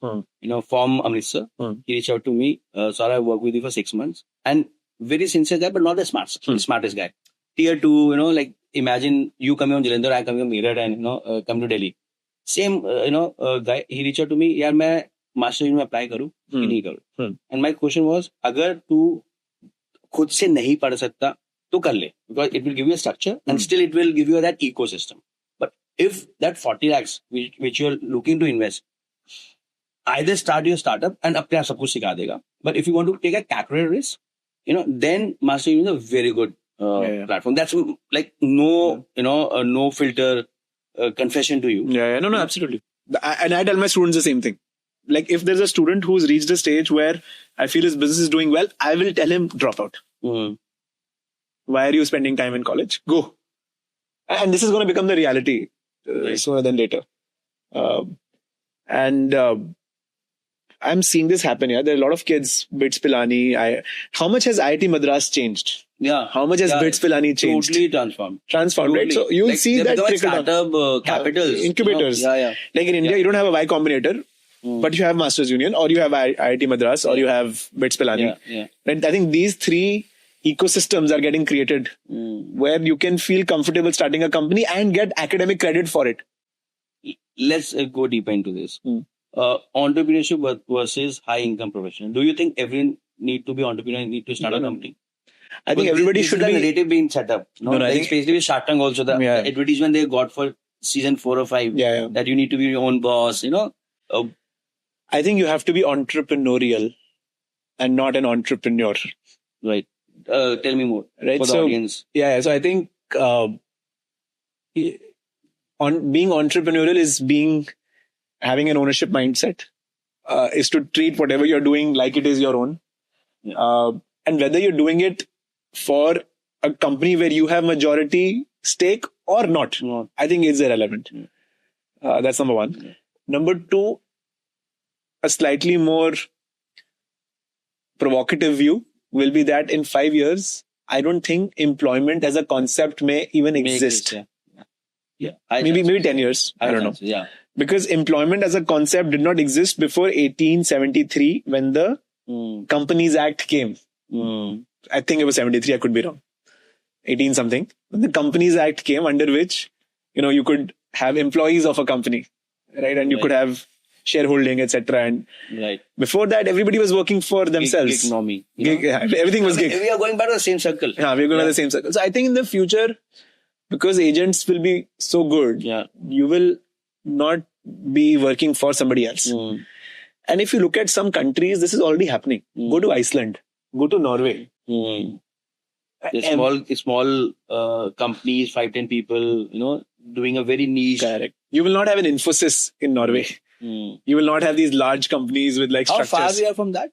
from Amritsar. He reached out to me, Sir, I worked with you for 6 months. And very sincere guy, but not the smartest guy. Tier 2, like imagine you coming from Jalandhar, I coming from Meerut and, come to Delhi. Same, guy, he reached out to me, yaar, main master में apply करूँ कि नहीं करूँ? And my question was, अगर तू खुद से नहीं पढ़ सकता, तो कर ले. Because it will give you a structure and still it will give you that ecosystem. But if that 40 lakhs, which you're looking to invest, either start your startup and अपने आप सब कुछ सिखा देगा. But if you want to take a calculated risk, then Master is a very good platform. That's like no filter confession to you. Yeah, no, absolutely. And I tell my students the same thing. Like if there's a student who's reached a stage where I feel his business is doing well, I will tell him drop out. Why are you spending time in college? Go. And this is going to become the reality sooner than later. I'm seeing this happen. Yeah, there are a lot of kids. BITS Pilani. How much has IIT Madras changed? Yeah. How much has BITS Pilani changed? Totally transformed. Right? So you'll see that trickle down. Capitals. Incubators. Yeah. Like in India, you don't have a Y Combinator, but you have Masters Union, or you have IIT Madras, or you have BITS Pilani. Yeah. Right? I think these three ecosystems are getting created where you can feel comfortable starting a company and get academic credit for it. Let's go deeper into this. Entrepreneurship versus high income profession. Do you think everyone need to be entrepreneur and need to start a company? I think everybody should be. be. The narrative being set up. No, I think especially with Shark Tank also, the advertisement they got for season 4 or 5 that you need to be your own boss. I think you have to be entrepreneurial and not an entrepreneur. Right. Tell me more right? For the audience. Yeah. So I think being entrepreneurial is having an ownership mindset, is to treat whatever you're doing like it is your own. And whether you're doing it for a company where you have majority stake or not, I think is irrelevant. That's number one. Number two, a slightly more provocative view will be that in 5 years, I don't think employment as a concept may even exist. Maybe 10 years. I don't know. Yeah. Because employment as a concept did not exist before 1873 when the Companies Act came. I think it was 73. I could be wrong. 18 something. When the Companies Act came, under which, you could have employees of a company, right? And you could have shareholding, etc. And before that, everybody was working for themselves. Gig economy. Everything was gig. We are going back to the same circle. Yeah, we're going to the same circle. So I think in the future, because agents will be so good, you will not be working for somebody else. And if you look at some countries, this is already happening. Go to Iceland. Go to Norway. The Em- small companies, 5-10 people, doing a very niche. Correct. You will not have an Infosys in Norway. You will not have these large companies with like How structures. far we are from that?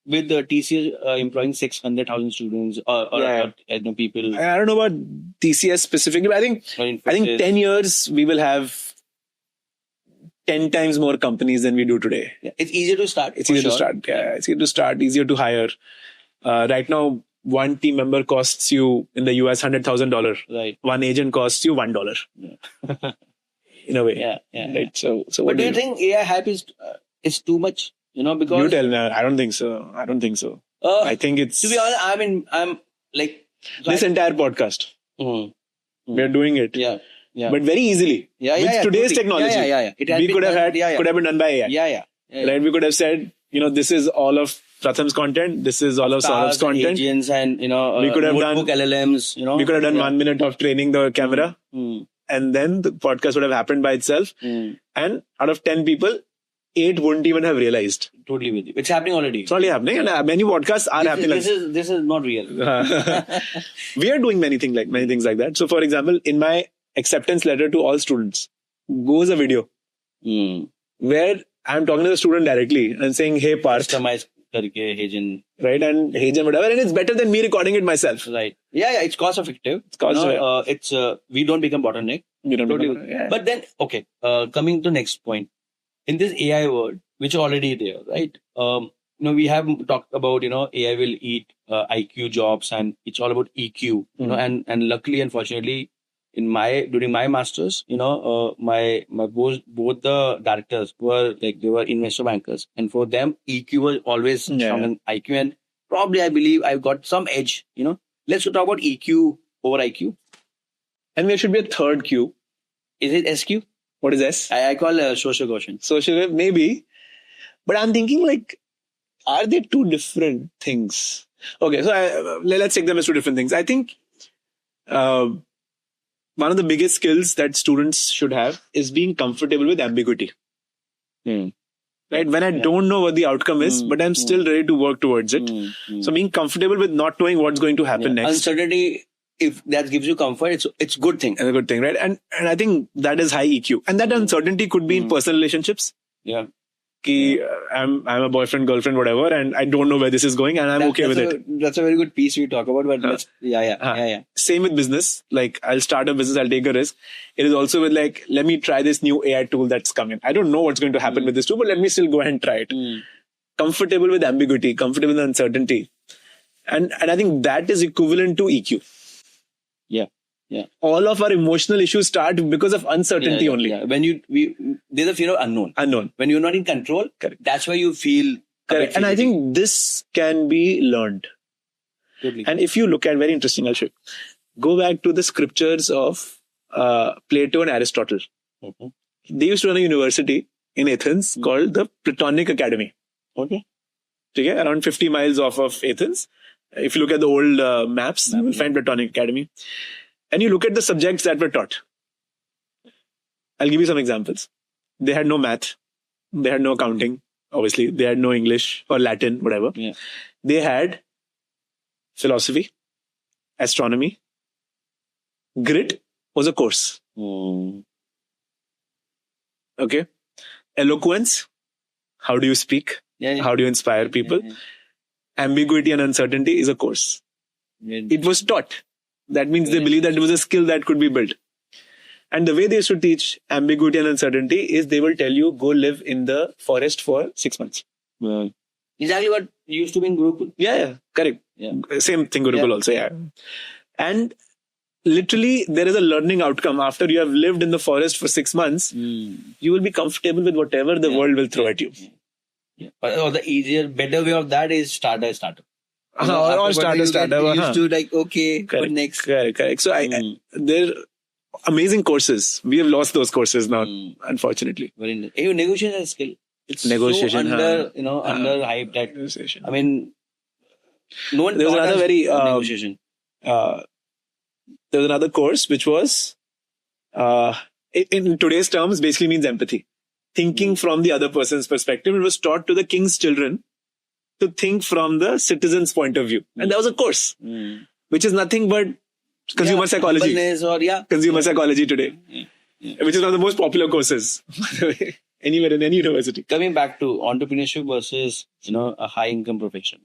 With the TCS employing 600,000 students or people. I don't know about TCS specifically, but I think Infosys. 10 years we will have 10 times more companies than we do today. Yeah, it's easier to start. It's easier to start. Yeah, it's easier to start, easier to hire. Right now, one team member costs you in the US $100,000. Right. One agent costs you $1. Yeah. In a way. Yeah. Right. So But what do you think AI hype is too much? Because you tell me. I don't think so. I think it's to be honest, I'm like this entire podcast. Mhm. We are doing it. Yeah. But very easily. With today's totally. technology. Yeah. It has We been could have done- had yeah. could have been done by AI. Yeah. Right? We could have said, this is all of Pratham's content. This is all of Saurav's content. Agents and We could have notebook done- LLMs. We could have done 1 minute of training the camera, Mm. and then the podcast would have happened by itself. Mm. And out of 10 people, 8 wouldn't even have realized. Totally with you. It's happening already. It's already happening, and many podcasts are happening. This is not real. We are doing many things like that. So, for example, in my acceptance letter to all students goes a video Mm. where I'm talking to the student directly and saying, "Hey, Parth," Customize karke Hagen. right, and "Hey, Jen," whatever, and it's better than me recording it myself. Right. Yeah. It's cost effective. It's cost It's we don't become bottleneck. You know, Totally. yeah. But then, okay, coming to next point, in this AI world, which is already there, right? We have talked about, AI will eat IQ jobs, and it's all about EQ, and luckily, unfortunately, during my masters, my both the directors were they were investor bankers, and for them, EQ was always stronger than IQ, and probably I believe I've got some edge, Let's talk about EQ over IQ. And there should be a third Q. Is it SQ? What is S? I call social quotient. Social, maybe. But I'm thinking, like, are they two different things? Okay, so let's take them as two different things. I think one of the biggest skills that students should have is being comfortable with ambiguity. Right? When I don't know what the outcome is, but I'm still ready to work towards it. So being comfortable with not knowing what's going to happen next. Uncertainty, if that gives you comfort, it's a good thing. Is a good thing, right? And I think that is high EQ. And that uncertainty could be in personal relationships. Yeah. Ki, I'm a boyfriend, girlfriend, whatever, and I don't know where this is going, and I'm okay with it. That's a very good piece we talk about, but yeah. Same with business. Like, I'll start a business, I'll take a risk. It is also with like, let me try this new AI tool that's coming. I don't know what's going to happen with this tool, but let me still go ahead and try it. Comfortable with ambiguity, comfortable with uncertainty. And I think that is equivalent to EQ. Yeah. All of our emotional issues start because of uncertainty only. Yeah. When there's a fear of unknown. When you're not in control, Correct. That's why you feel. Correct. And I think this can be learned. Totally. And if you look at, very interesting, I'll show you. Go back to the scriptures of Plato and Aristotle. They used to run a university in Athens called the Platonic Academy. Okay. Around 50 miles off of Athens. If you look at the old maps, you will find Platonic Academy. And you look at the subjects that were taught. I'll give you some examples. They had no math. They had no accounting, obviously. They had no English or Latin, whatever. Yeah. They had philosophy, astronomy. Grit was a course. Okay. Eloquence. How do you speak? How do you inspire people? Ambiguity and uncertainty is a course. It was taught. That means they believe that it was a skill that could be built. And the way they should teach ambiguity and uncertainty is they will tell you, go live in the forest for 6 months. Exactly what used to be in Gurukul. Yeah, correct. Yeah. Same thing, Gurukul also, yeah. And literally, there is a learning outcome. After you have lived in the forest for 6 months, you will be comfortable with whatever the world will throw at you. Yeah. Or the easier, better way of that is startup. Or startup. Used to like, okay, correct, what next? Correct. So they're amazing courses. We have lost those courses now, unfortunately. Even negotiation is a skill. It's negotiation, so under hype that negotiation. I mean, no one. There was another very negotiation. There was another course which was, in today's terms, basically means empathy. Thinking from the other person's perspective. It was taught to the king's children to think from the citizen's point of view. And that was a course, which is nothing but consumer psychology. Consumer psychology today, which is one of the most popular courses, by the way, anywhere in any university. Coming back to entrepreneurship versus, a high income profession.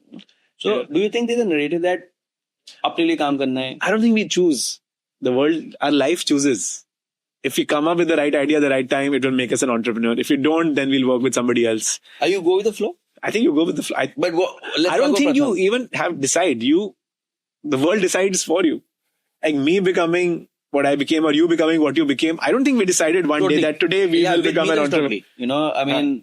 So do you think there's a narrative that apne liye kaam karna hai? I don't think we choose. The world, our life chooses. If we come up with the right idea at the right time, it will make us an entrepreneur. If you don't, then we'll work with somebody else. Are you go with the flow? I think you go with the flow. I don't think you even have decide. The world decides for you. Like me becoming what I became or you becoming what you became. I don't think we decided one day that today we will become an entrepreneur.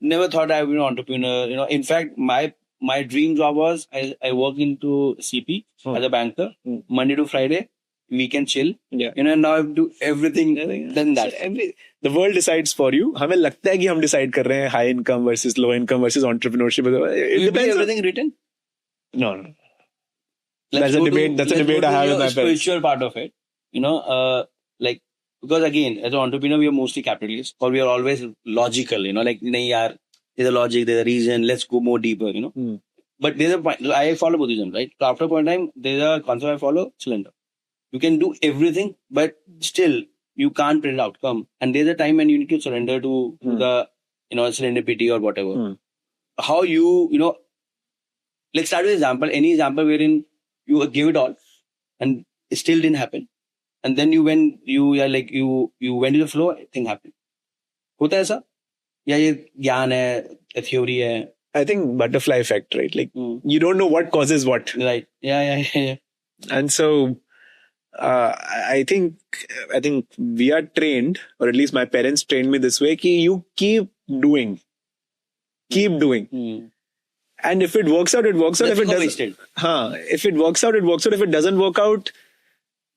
Never thought I would be an entrepreneur. In fact, my dream job was I work into CP as a banker, Monday to Friday. We can chill. And now I do everything than that. The world decides for you. हमें लगता है कि हम decide कर रहे हैं high income versus low income versus entrepreneurship. It depends. Everything written? No. That's a debate I have with my parents. Spiritual part of it. Because again, as an entrepreneur, we are mostly capitalists, or we are always logical. Like nahi yaar, there's a logic, there's a reason. Let's go more deeper. But there's a point. I follow Buddhism, right? So after a point in time, there's a concept I follow: cylinder. You can do everything, but still you can't predict outcome. And there's a time when you need to surrender to the, serendipity or whatever. How let's start with an example. Any example wherein you gave it all and it still didn't happen. And then you went to the flow, thing happened. Hota hai aisa? Ya ye gyan hai, a theory hai. I think butterfly effect, right? Like you don't know what causes what. Right. Yeah. And so I think we are trained, or at least my parents trained me this way, ki you keep doing. And if it works out, it works out. If it works out, it works out. If it doesn't work out,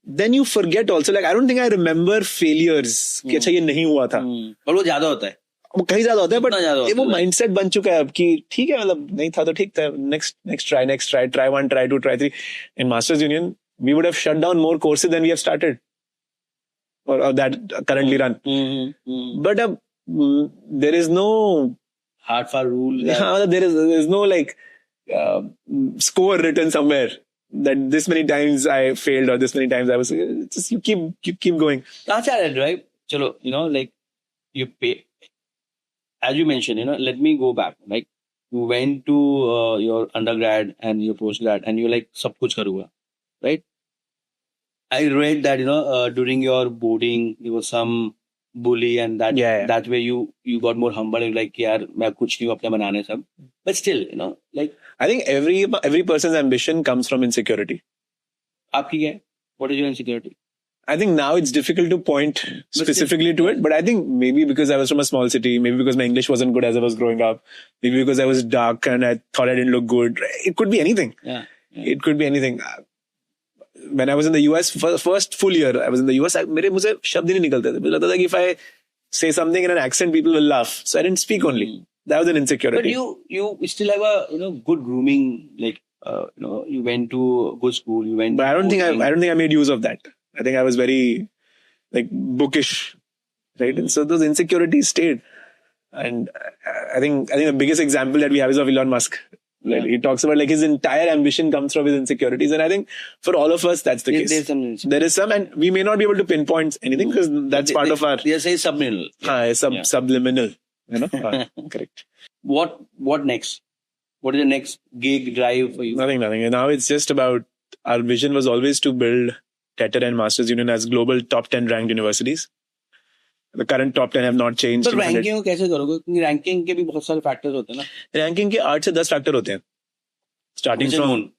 then you forget also. Like I don't think I remember failures. कि अच्छा ये नहीं हुआ था. और वो ज़्यादा होता है. वो कहीं ज़्यादा होता है, but वो mindset बन चुका है अब कि ठीक है, मतलब नहीं था तो ठीक था. Next try 1, try 2, try 3. In Masters Union, we would have shut down more courses than we have started, or that currently run. But there is no hard fast rule. There is no score written somewhere that this many times I failed or this many times I was. Just you keep going. That's it, right? Chalo, you pay. As you mentioned, let me go back. Like you went to your undergrad and your postgrad, and you're like, "Sab kuch karuga." Right? I read that during your boarding there was some bully, and that way you got more humble. You're like, "Yaar, main kuch nahi hu apne banane sab." But still, I think every person's ambition comes from insecurity. Aapki kya hai? What is your insecurity? I think now it's difficult to point specifically to it, but I think maybe because I was from a small city, maybe because my English wasn't good as I was growing up, maybe because I was dark and I thought I didn't look good. It could be anything. Yeah. It could be anything. When I was in the US, for the first full year I was in the US, मुझे शब्द ही नहीं निकलते थे. मुझे लगता था कि if I say something in an accent, people will laugh. So I didn't speak only. That was an insecurity. But you still have a good grooming, you went to a good school. You went. But I don't think I made use of that. I think I was very bookish, right? And so those insecurities stayed. And I think the biggest example that we have is of Elon Musk. Like he talks about his entire ambition comes from his insecurities, and I think for all of us that's the case. There is some, and we may not be able to pinpoint anything because that's part of our. They say subliminal. Subliminal. Correct. What next? What is the next gig drive for you? Nothing. And now it's just about our vision was always to build Tetter and Masters Union as global top 10 ranked universities. The current top 10 have not changed. तो ranking को कैसे करोगे? क्योंकि ranking के भी बहुत सारे factors होते हैं ना. रैंकिंग के 8 से 10 फैक्टर होते हैं. Starting from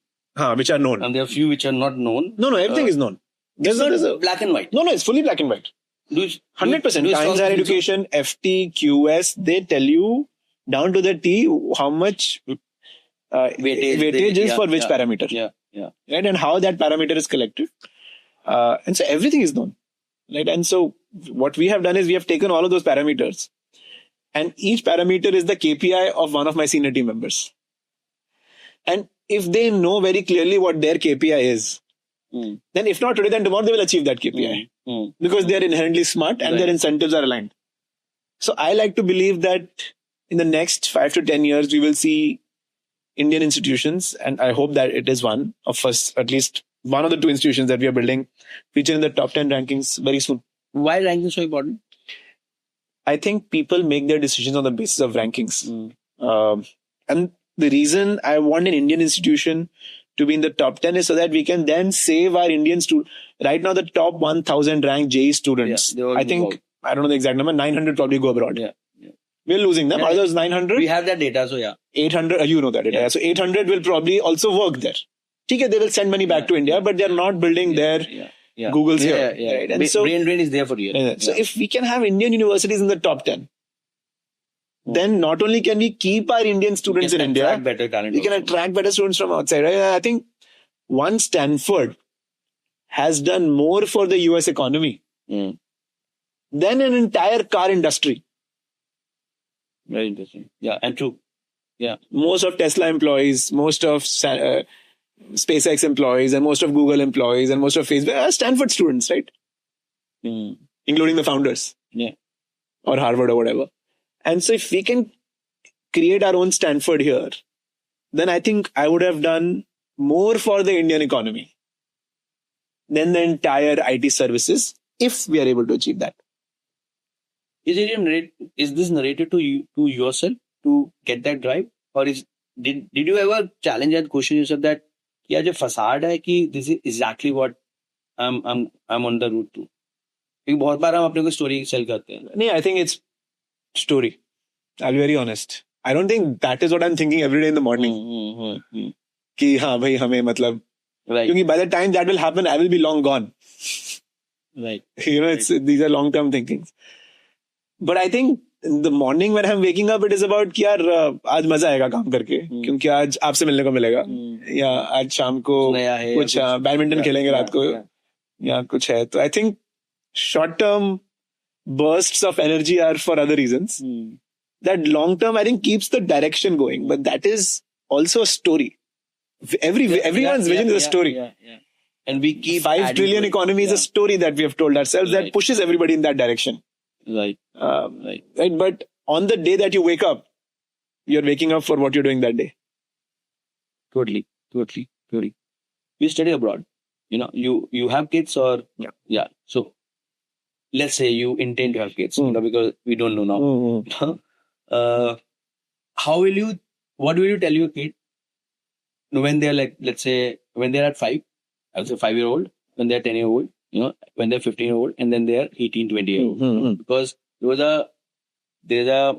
which are known. And there are few which are not known. No, everything is known. There's not black and white. No, it's fully black and white. 100%. Times Higher Education, FT, QS, they tell you down to the T how much weightage is for which parameter. Yeah. Right, and how that parameter is collected. And so everything is known. Right, and so what we have done is we have taken all of those parameters, and each parameter is the KPI of one of my senior team members. And if they know very clearly what their KPI is, then if not today, then tomorrow they will achieve that KPI because they are inherently smart and their incentives are aligned. So I like to believe that in the next 5 to 10 years, we will see Indian institutions, and I hope that it is one of us, at least one of the 2 institutions that we are building, feature in the top 10 rankings very soon. Why ranking so important? I think people make their decisions on the basis of rankings. And the reason I want an Indian institution to be in the top 10 is so that we can then save our Indian students. Right now, the top 1,000 ranked JEE students, they all I move think, out. I don't know the exact number, 900 probably go abroad. Yeah. We're losing them. Yeah. Are those 900? We have that data, so yeah. 800, you know that. Yeah. So 800 will probably also work there. Okay, they will send money back to India, but they're not building their Googles here. Right? And so, brain drain is there for you. so if we can have Indian universities in the top 10, then not only can we keep our Indian students in India, better talent we can attract better students from outside. Right? I think one Stanford has done more for the US economy than an entire car industry. Very interesting. Yeah, and true. Yeah. Most of Tesla employees, most of SpaceX employees, and most of Google employees, and most of Facebook are Stanford students, right? Including the founders. Yeah. Or Harvard or whatever. And so if we can create our own Stanford here, then I think I would have done more for the Indian economy than the entire IT services if we are able to achieve that. Is this narrated to you, to yourself, to get that drive, or did you ever challenge and question yourself that yeah, जो facade है कि this is exactly what I'm on the route to? क्योंकि बहुत बार हम अपने को story sell करते हैं. No, I think it's story. I'll be very honest. I don't think that is what I'm thinking every day in the morning. कि हाँ भाई हमें मतलब Right. क्योंकि by the time that will happen, I will be long gone. Right. You know, these are long-term thinkings. But I think in the morning when I'm waking up, it is about कि यार आज मजा आएगा काम करके क्योंकि आज आपसे मिलने को मिलेगा या आज शाम को कुछ बैडमिंटन खेलेंगे रात को या कुछ है. तो I think short-term bursts of energy are for other reasons. That long-term I think keeps the direction going, but that is also a story. Everyone's vision is a story. And we keep 5 trillion economy is a story that we have told ourselves that pushes everybody in that direction. Right. Right. But on the day that you wake up, you're waking up for what you're doing that day. Totally. You study abroad. You know, you have kids or yeah. So let's say you intend to have kids, you know, because we don't know now. What will you tell your kid when they're like, let's say, when they're at 5, I would say 5-year-old, when they're 10-year-old, you know, when they're 15-year-old, and then they're 18, 20-year-old. Because there's a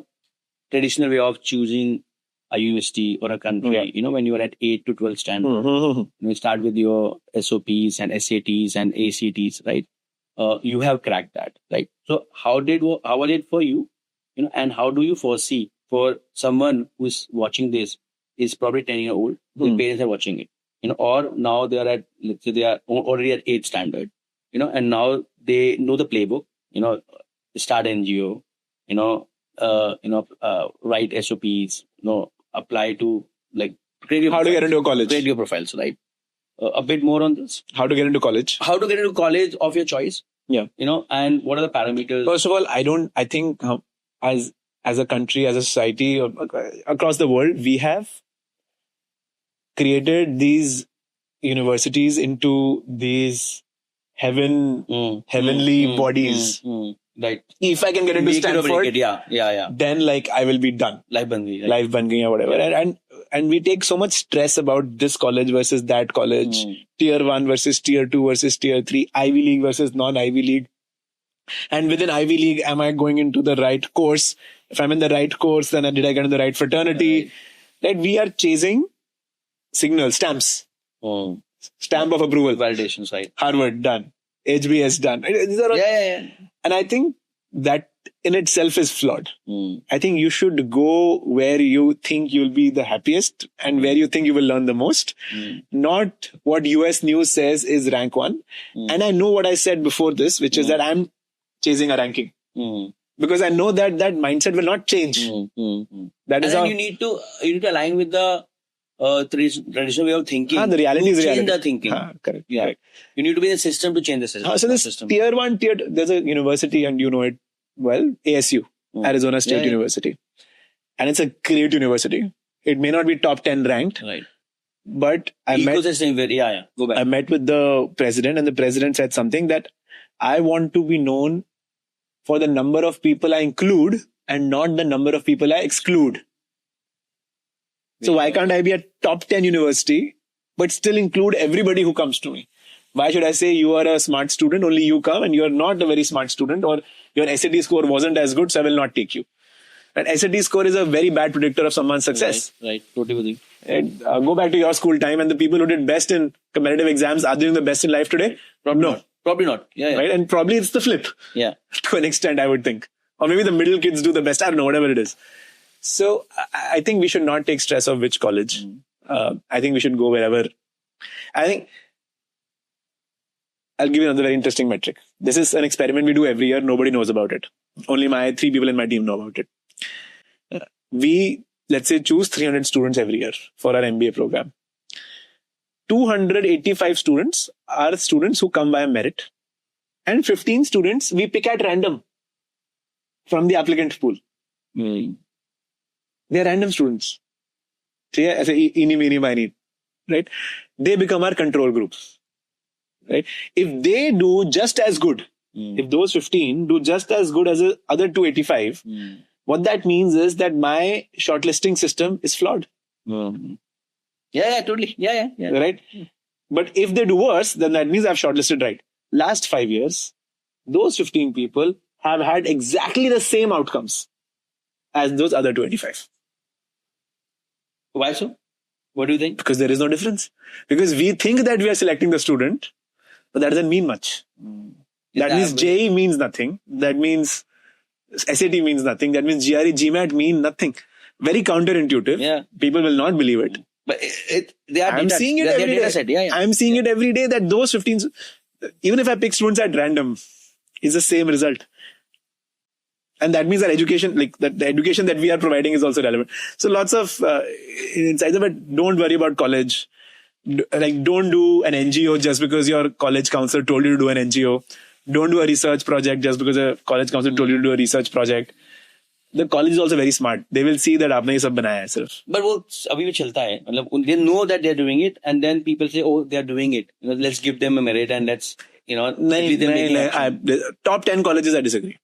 traditional way of choosing a university or a country, you know, when you are at 8 to 12 standard. You start with your SOPs and SATs and ACTs, right? You have cracked that, right? So how was it for you, you know, and how do you foresee for someone who's watching this, is probably 10-year-old, his parents are watching it, you know, or now they are at, let's say they are already at 8th standard, you know, and now they know the playbook, you know, start NGO, you know, write SOPs, you know, apply to like how to get into a college, create your profiles, right? A bit more on this. How to get into college of your choice. Yeah. You know, and what are the parameters? First of all, I think as a country, as a society, or across the world, we have created these universities into these heavenly bodies. Right. If I can get into Stanford, then like I will be done. Life ban gayi, right? Life ban gayi or whatever. Yeah. And we take so much stress about this college versus that college, tier 1 versus tier 2 versus tier 3, Ivy League versus non-Ivy League. And within Ivy League, am I going into the right course? If I'm in the right course, then did I get in the right fraternity? Right. We are chasing signals, stamps. Stamp of approval. Validation side. Harvard, done. HBS, done. These are And I think that in itself is flawed. I think you should go where you think you'll be the happiest and where you think you will learn the most. Not what US News says is rank 1. And I know what I said before this, which is that I'm chasing a ranking. Because I know that mindset will not change. That is how you need to align with the traditional way of thinking. The reality is reality. Change the thinking. Correct. Yeah. Correct. You need to be in the system to change the system. So this tier 1, tier 2, there's a university and you know it well, ASU, Arizona State University. And it's a great university. It may not be top 10 ranked, Right. but I Go back. met with the president, and the president said something that I want to be known for the number of people I include and not the number of people I exclude. So why can't I be a top 10 university, but still include everybody who comes to me? Why should I say you are a smart student, only you come, and you are not a very smart student, or your SAT score wasn't as good, so I will not take you. And SAT score is a very bad predictor of someone's success. Right. Totally with you. And, go back to your school time, and the people who did best in competitive exams are doing the best in life today? No. Probably not. Yeah. Right? And probably it's the flip Yeah. to an extent, I would think. Or maybe the middle kids do the best. I don't know, whatever it is. So I think we should not take stress of which college. I think we should go wherever. I think I'll give you another very interesting metric. This is an experiment we do every year. Nobody knows about it. Only my 3 people in my team know about it. We, let's say, choose 300 students every year for our MBA program. 285 students are students who come by merit, and 15 students we pick at random from the applicant pool. They are random students. Eeny, meeny, miny, right? They become our control group. Right? If they do just as good, if those 15 do just as good as the other 285, what that means is that my shortlisting system is flawed. Yeah, totally. Yeah. Right? But if they do worse, then that means I've shortlisted right. Last 5 years, those 15 people have had exactly the same outcomes as those other 285. Why so? What do you think? Because there is no difference. Because we think that we are selecting the student, but that doesn't mean much. That means JEE means nothing. That means SAT means nothing. That means GRE, GMAT mean nothing. Very counterintuitive. Yeah. People will not believe it. But they are I'm data, seeing it they are every data day. set. Yeah. I'm seeing it every day that those 15, even if I pick students at random, is the same result. And that means that education, like that the education that we are providing is also relevant. So lots of insights, but don't worry about college. Don't do an NGO just because your college counselor told you to do an NGO. Don't do a research project just because a college counselor told you to do a research project. The college is also very smart. They will see that आपने ये सब बनाया है सिर्फ. But वो अभी भी चलता है. मतलब they know that they are doing it, and then people say, oh, they are doing it. Let's give them a merit and let's, Top 10 colleges, I disagree.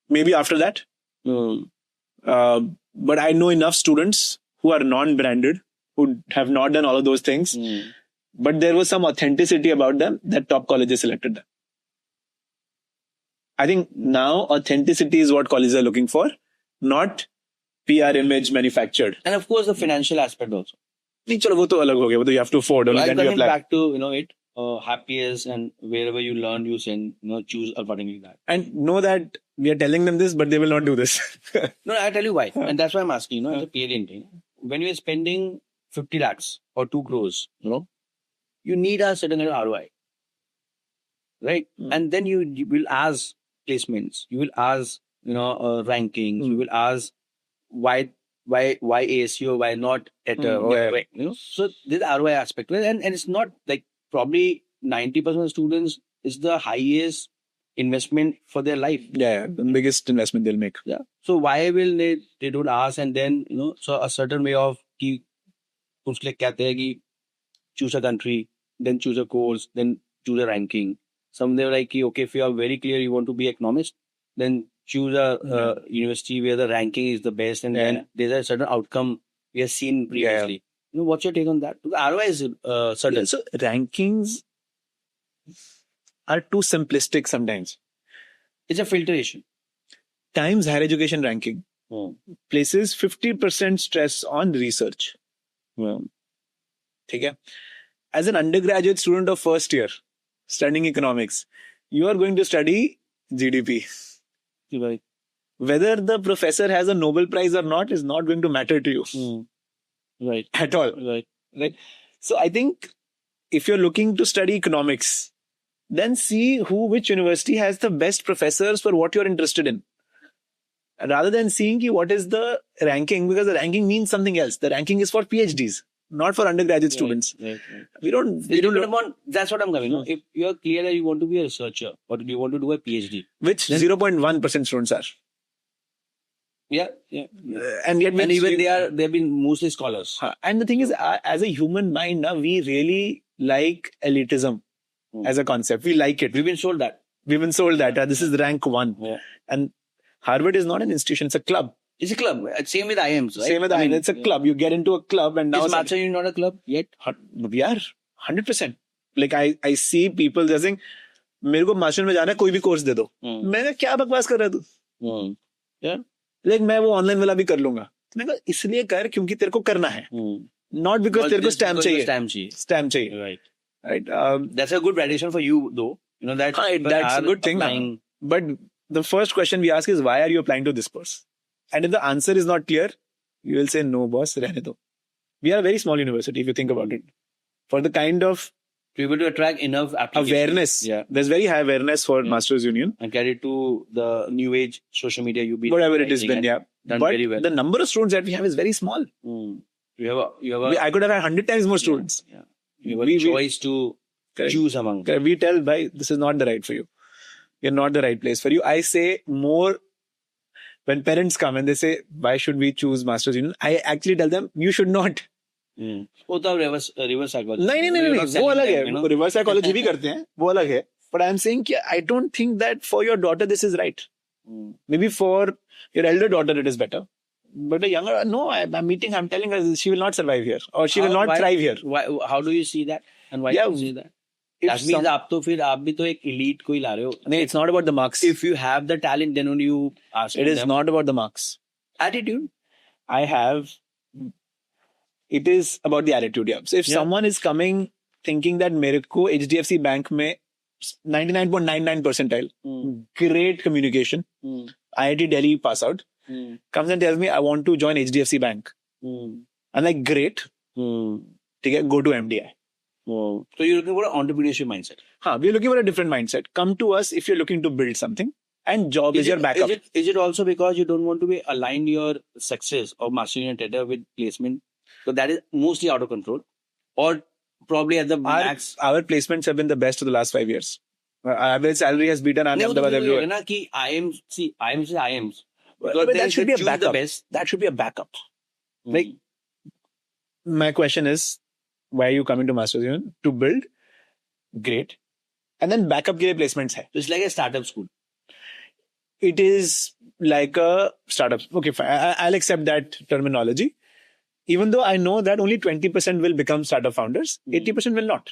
Maybe after that. But I know enough students who are non-branded, who have not done all of those things. But there was some authenticity about them that top colleges selected them. I think now authenticity is what colleges are looking for, not PR image manufactured. And of course, the financial aspect also. नहीं चलो वो तो अलग हो गया, वो तो you have to afford. Well, coming back to it, happiest and wherever you learn, you send, choose accordingly that. And know that we are telling them this, but they will not do this. No, I'll tell you why. And that's why I'm asking, as a parent, when you're spending 50 lakhs or 2 crores, you need a certain ROI. Right? And then you will ask placements, you will ask, rankings, you will ask why ASU, why not at so there's the ROI aspect. And it's not like probably 90% of students is the highest investment for their life. Yeah, the biggest investment they'll make. Yeah. So why will they don't ask, and then, so a certain way of कि उसके लिए कहते हैं कि choose a country, then choose a course, then choose a ranking. Some they're like, okay, if you are very clear you want to be economist, then choose a university where the ranking is the best, and then there's a certain outcome we have seen previously. What's your take on that? Because ROI is certain. Yeah, so rankings are too simplistic sometimes. It's a filtration. Times Higher Education Ranking places 50% stress on research. Okay? As an undergraduate student of first year studying economics, you are going to study GDP. Right. Whether the professor has a Nobel Prize or not is not going to matter to you. Right. At all. Right. So I think if you're looking to study economics, then see which university has the best professors for what you're interested in. Rather than seeing what is the ranking, because the ranking means something else. The ranking is for PhDs, not for undergraduate students. Right. We don't that's what I'm coming. If you're clear that you want to be a researcher or you want to do a PhD, which 0.1% students are. Yeah. and yet And even they've been mostly scholars. And the thing is, as a human mind, now we really like elitism as a concept. We like it. We've been sold that. We've been sold that this is rank one. Yeah. And Harvard is not an institution; it's a club. It's a club. Same with IIMs, right? Same with IIMs. It's a club. You get into a club, and now is Master Union not a club yet? We are 100%. Like I see people just saying, मेरे को master में जाना है, कोई भी course दे दो. मैंने क्या बकवास कर रहा है तू? Yeah. Like मैं वो ऑनलाइन वाला भी कर लूंगा. मैंने कहा इसलिए कर क्योंकि तेरे को करना है. Not because तेरे को स्टैम्प चाहिए. Stamp चाहिए. Right. That's a good validation for you, though. You know that's a good thing. But the first question we ask is, why are you applying to this course? And if the answer is not clear, you will say, no, boss, rehne do. We are a very small university, if you think about it. For the kind of to be able to attract enough awareness, there's very high awareness for Masters Union. And carry to the new age social media you be whatever it has been, done but very well. The number of students that we have is very small. I could have had 100 times more students. Yeah. You have a choice to choose among them. We tell, bhai, this is not the right for you. You're not the right place for you. I say more when parents come and they say, why should we choose Masters Union? I actually tell them, you should not. वो तो reverse psychology. नहीं वो अलग है. Reverse psychology भी करते हैं, वो अलग है. But I'm saying I don't think that for your daughter this is right. Maybe for your elder daughter it is better. But a younger, no, I'm telling her she will not survive here or she will not thrive here. How do you see that? And why do you see that? That means आप भी तो एक elite को ही ला रहे हो. No, it's not about the marks. If you have the talent, then only you ask. It is not about the marks. Attitude. It is about the attitude. Yeah. So if someone is coming thinking that मेरे को HDFC Bank में 99.99 percentile, great communication, IIT Delhi pass out, comes and tells me I want to join HDFC Bank. I'm like, great. Go to MDI. So you're looking for an entrepreneurship mindset. We're looking for a different mindset. Come to us if you're looking to build something, and job is your backup. Is it also because you don't want to align your success of Master Union Tedder with placement? So that is mostly out of control, or probably at the max. Our placements have been the best of the last 5 years. Our average salary has beaten Ahmedabad everywhere. IIMs. But that should be a backup. That should be a backup. Like, my question is, why are you coming to Masters Union? To build? Great. And then backup ke liye placements hai. So it's like a startup school. It is like a startup. Okay, fine. I'll accept that terminology. Even though I know that only 20% will become startup founders, 80% will not.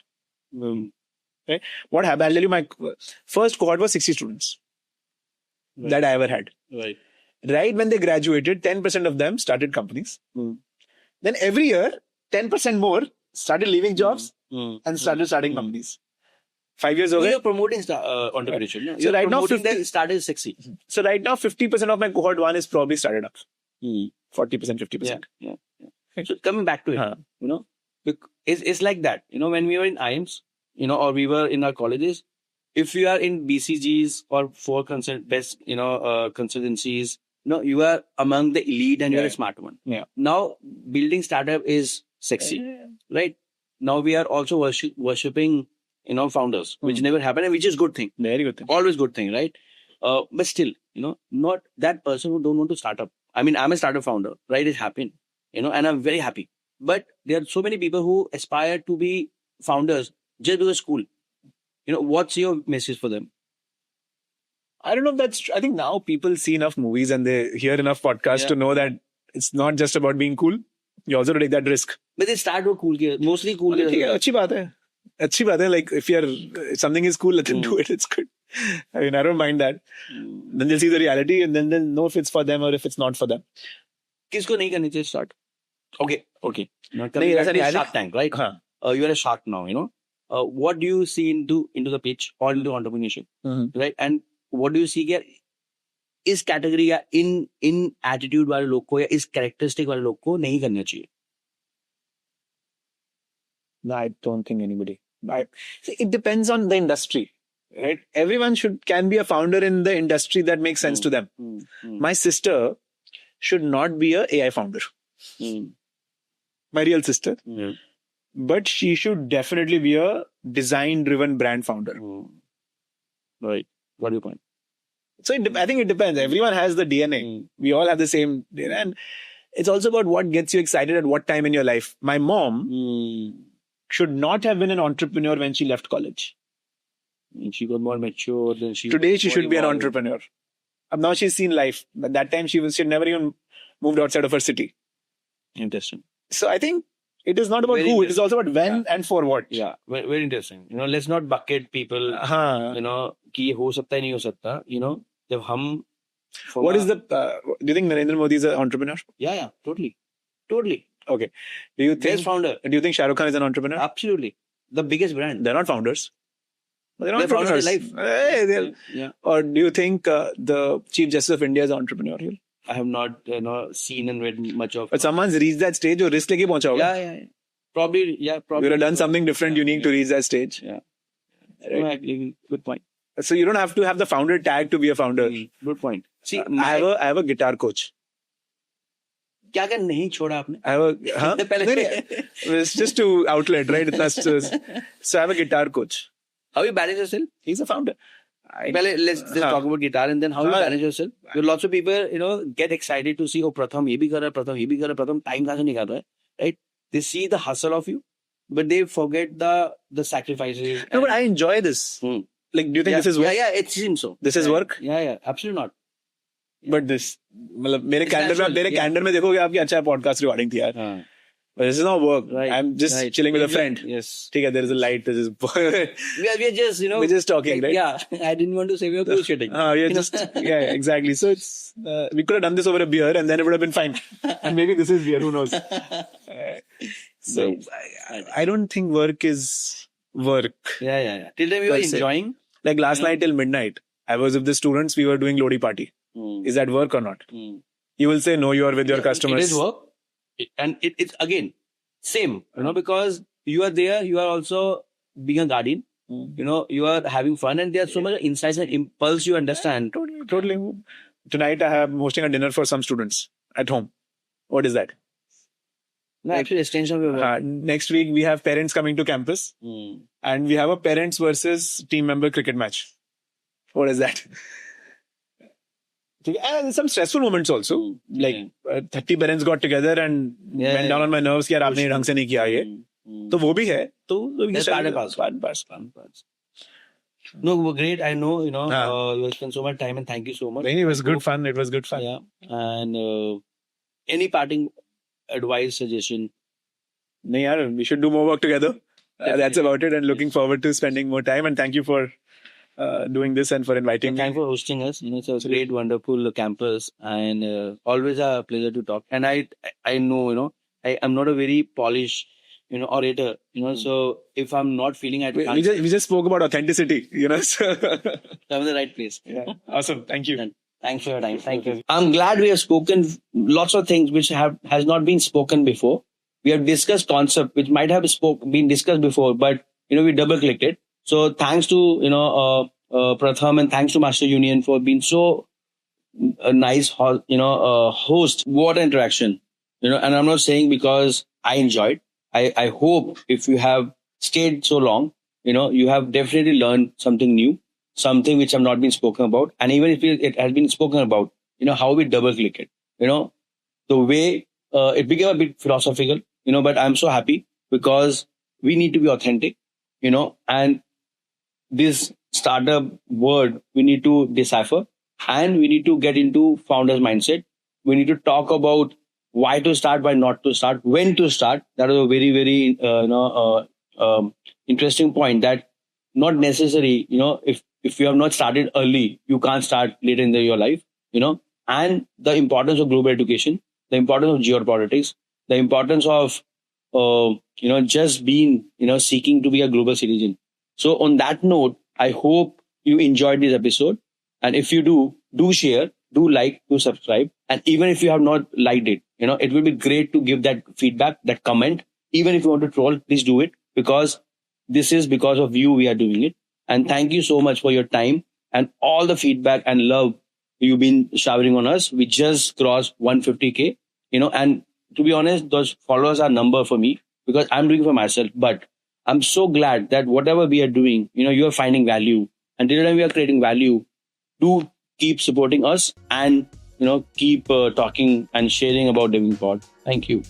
Okay? What happened? I'll tell you, my first cohort was 60 students that I ever had. Right when they graduated, 10% of them started companies. Then every year, 10% more started leaving jobs and starting companies. 5 years ago. You're promoting entrepreneurship. So right now, started is sexy. So right now, 50% of my cohort one is probably started up. 40%, 50%. Yeah. So coming back to it, it's like that. When we were in IIMs, or we were in our colleges, if you are in BCGs or for best, consultancies, you are among the elite and you're a smart one. Yeah. Now, building startup is sexy, right? Now we are also worshipping, founders, which never happened, and which is good thing. Very good thing. Always good thing, right? But still, not that person who don't want to start up. I mean, I'm a startup founder, right? It happened, and I'm very happy. But there are so many people who aspire to be founders just because school. What's your message for them? I don't know if that's true. I think now people see enough movies and they hear enough podcasts to know that it's not just about being cool. You also take that risk. But they start with cool, mostly cool. Achhi baat hai. Like if something is cool, let them do it. It's good. I mean, I don't mind that. Then they'll see the reality and then they'll know if it's for them or if it's not for them. Kisko nahi karni chahiye start? Okay. Nahi, Shark Tank, right? You are a shark now, what do you see into the pitch or into entrepreneurship, right? And what do you see here? इस category या इन attitude वाले लोग को या इस characteristic वाले लोग को नहीं करना चाहिए? No, I don't think anybody. It depends on the industry, right? Everyone can be a founder in the industry that makes sense to them. My sister should not be a AI founder. My real sister. But she should definitely be a design-driven brand founder. Right. What do you point? So I think it depends. Everyone has the DNA. We all have the same DNA. And it's also about what gets you excited at what time in your life. My mom should not have been an entrepreneur when she left college. She got more mature than she. Today she should be an entrepreneur. Now she's seen life. But that time she'd never even moved outside of her city. Interesting. So I think it is not about Very who, it is also about when and for what. Yeah, very, very interesting. Let's not bucket people. कि हो सकता है नहीं हो सकता. जब हम. What is the? Do you think Narendra Modi is an entrepreneur? Yeah, totally. Okay. Do you think? Best founder. Do you think Shah Rukh Khan is an entrepreneur? Absolutely. The biggest brand. They're not founders. They're They're entrepreneurs. founders in life. Yeah. Or do you think the Chief Justice of India is entrepreneurial? I have not seen and read much of. But someone's reached that stage or risk leke pahuncha hoga. Yeah. Probably. You would have done something different, unique to reach that stage. Yeah. Right. Good point. So you don't have to have the founder tag to be a founder. Good point. See, I have a guitar coach. क्या क्या नहीं छोड़ा आपने? I have a, huh? It's just to outlet, right? So I have a guitar coach. How you manage yourself? He's a founder. Let's just talk about guitar and then how you manage yourself. Lots of people, get excited to see, Pratham ye bhi kar raha hai, Pratham time kahan se nikal raha hai, right? They see the hustle of you, but they forget the sacrifices. No, but I enjoy this. Like, do you think this is work? Yeah, it seems so. This is work? Yeah, absolutely not. But this, मतलब मेरे calendar में देखोगे आपकी अच्छा podcast recording थी यार. But this is not work. Right. I'm just chilling with a friend. Yes. Okay, there is a light. There is. we are just, we're just talking, right? Yeah, I didn't want to say we were bullshitting. Yeah, exactly. So it's we could have done this over a beer and then it would have been fine. And maybe this is beer. Who knows? So I don't think work is work. Yeah. Till then we were enjoying. Like last night till midnight, I was with the students. We were doing Lodi party. Is that work or not? You will say no. You are with your customers. It is work. And it's again same, because you are there, you are also being a guardian, you are having fun, and there are so much insights and impulse you understand. Totally. Tonight I am hosting a dinner for some students at home. What is that? No, actually, extension of your work. Next week we have parents coming to campus, and we have a parents versus team member cricket match. What is that? And some stressful moments also. Like 30 parents got together and went down on my nerves कि यार आपने ढंग से नहीं किया ये. तो वो भी है. तो part and parcel. No, great. I know, you spent so much time and thank you so much. It was good fun. It was good fun. Yeah. And any parting advice, suggestion? No, yaar, we should do more work together. That's about it. And looking forward to spending more time. And thank you for doing this and for inviting me. Thanks for hosting us. It's a great, wonderful campus and always a pleasure to talk. And I know, I'm not a very polished, orator, so if I'm not feeling at we just spoke about authenticity, so I'm in the right place. Yeah. Awesome. Thank you. And thanks for your time. Thank you. I'm glad we have spoken lots of things which has not been spoken before. We have discussed concept which might have been discussed before, but we double clicked it. So thanks to Pratham and thanks to Master Union for being so nice host. What an interaction, and I'm not saying because I enjoyed. I hope if you have stayed so long, you have definitely learned something new, something which have not been spoken about, and even if it has been spoken about, how we double click it, the way it became a bit philosophical, but I'm so happy because we need to be authentic, and this startup word we need to decipher and we need to get into founder's mindset. We need to talk about why to start, why not to start, when to start. That is a very, very, interesting point that not necessary, if you have not started early, you can't start later in your life, and the importance of global education, the importance of geopolitics, the importance of, just being, seeking to be a global citizen. So on that note, I hope you enjoyed this episode. And if you do share, do like, do subscribe. And even if you have not liked it, it will be great to give that feedback, that comment. Even if you want to troll, please do it because this is because of you we are doing it. And thank you so much for your time and all the feedback and love you've been showering on us. We just crossed 150K, and to be honest, those followers are number for me because I'm doing it for myself. But I'm so glad that whatever we are doing, you are finding value. And till the time we are creating value, do keep supporting us, and keep talking and sharing about Living Pod. Thank you.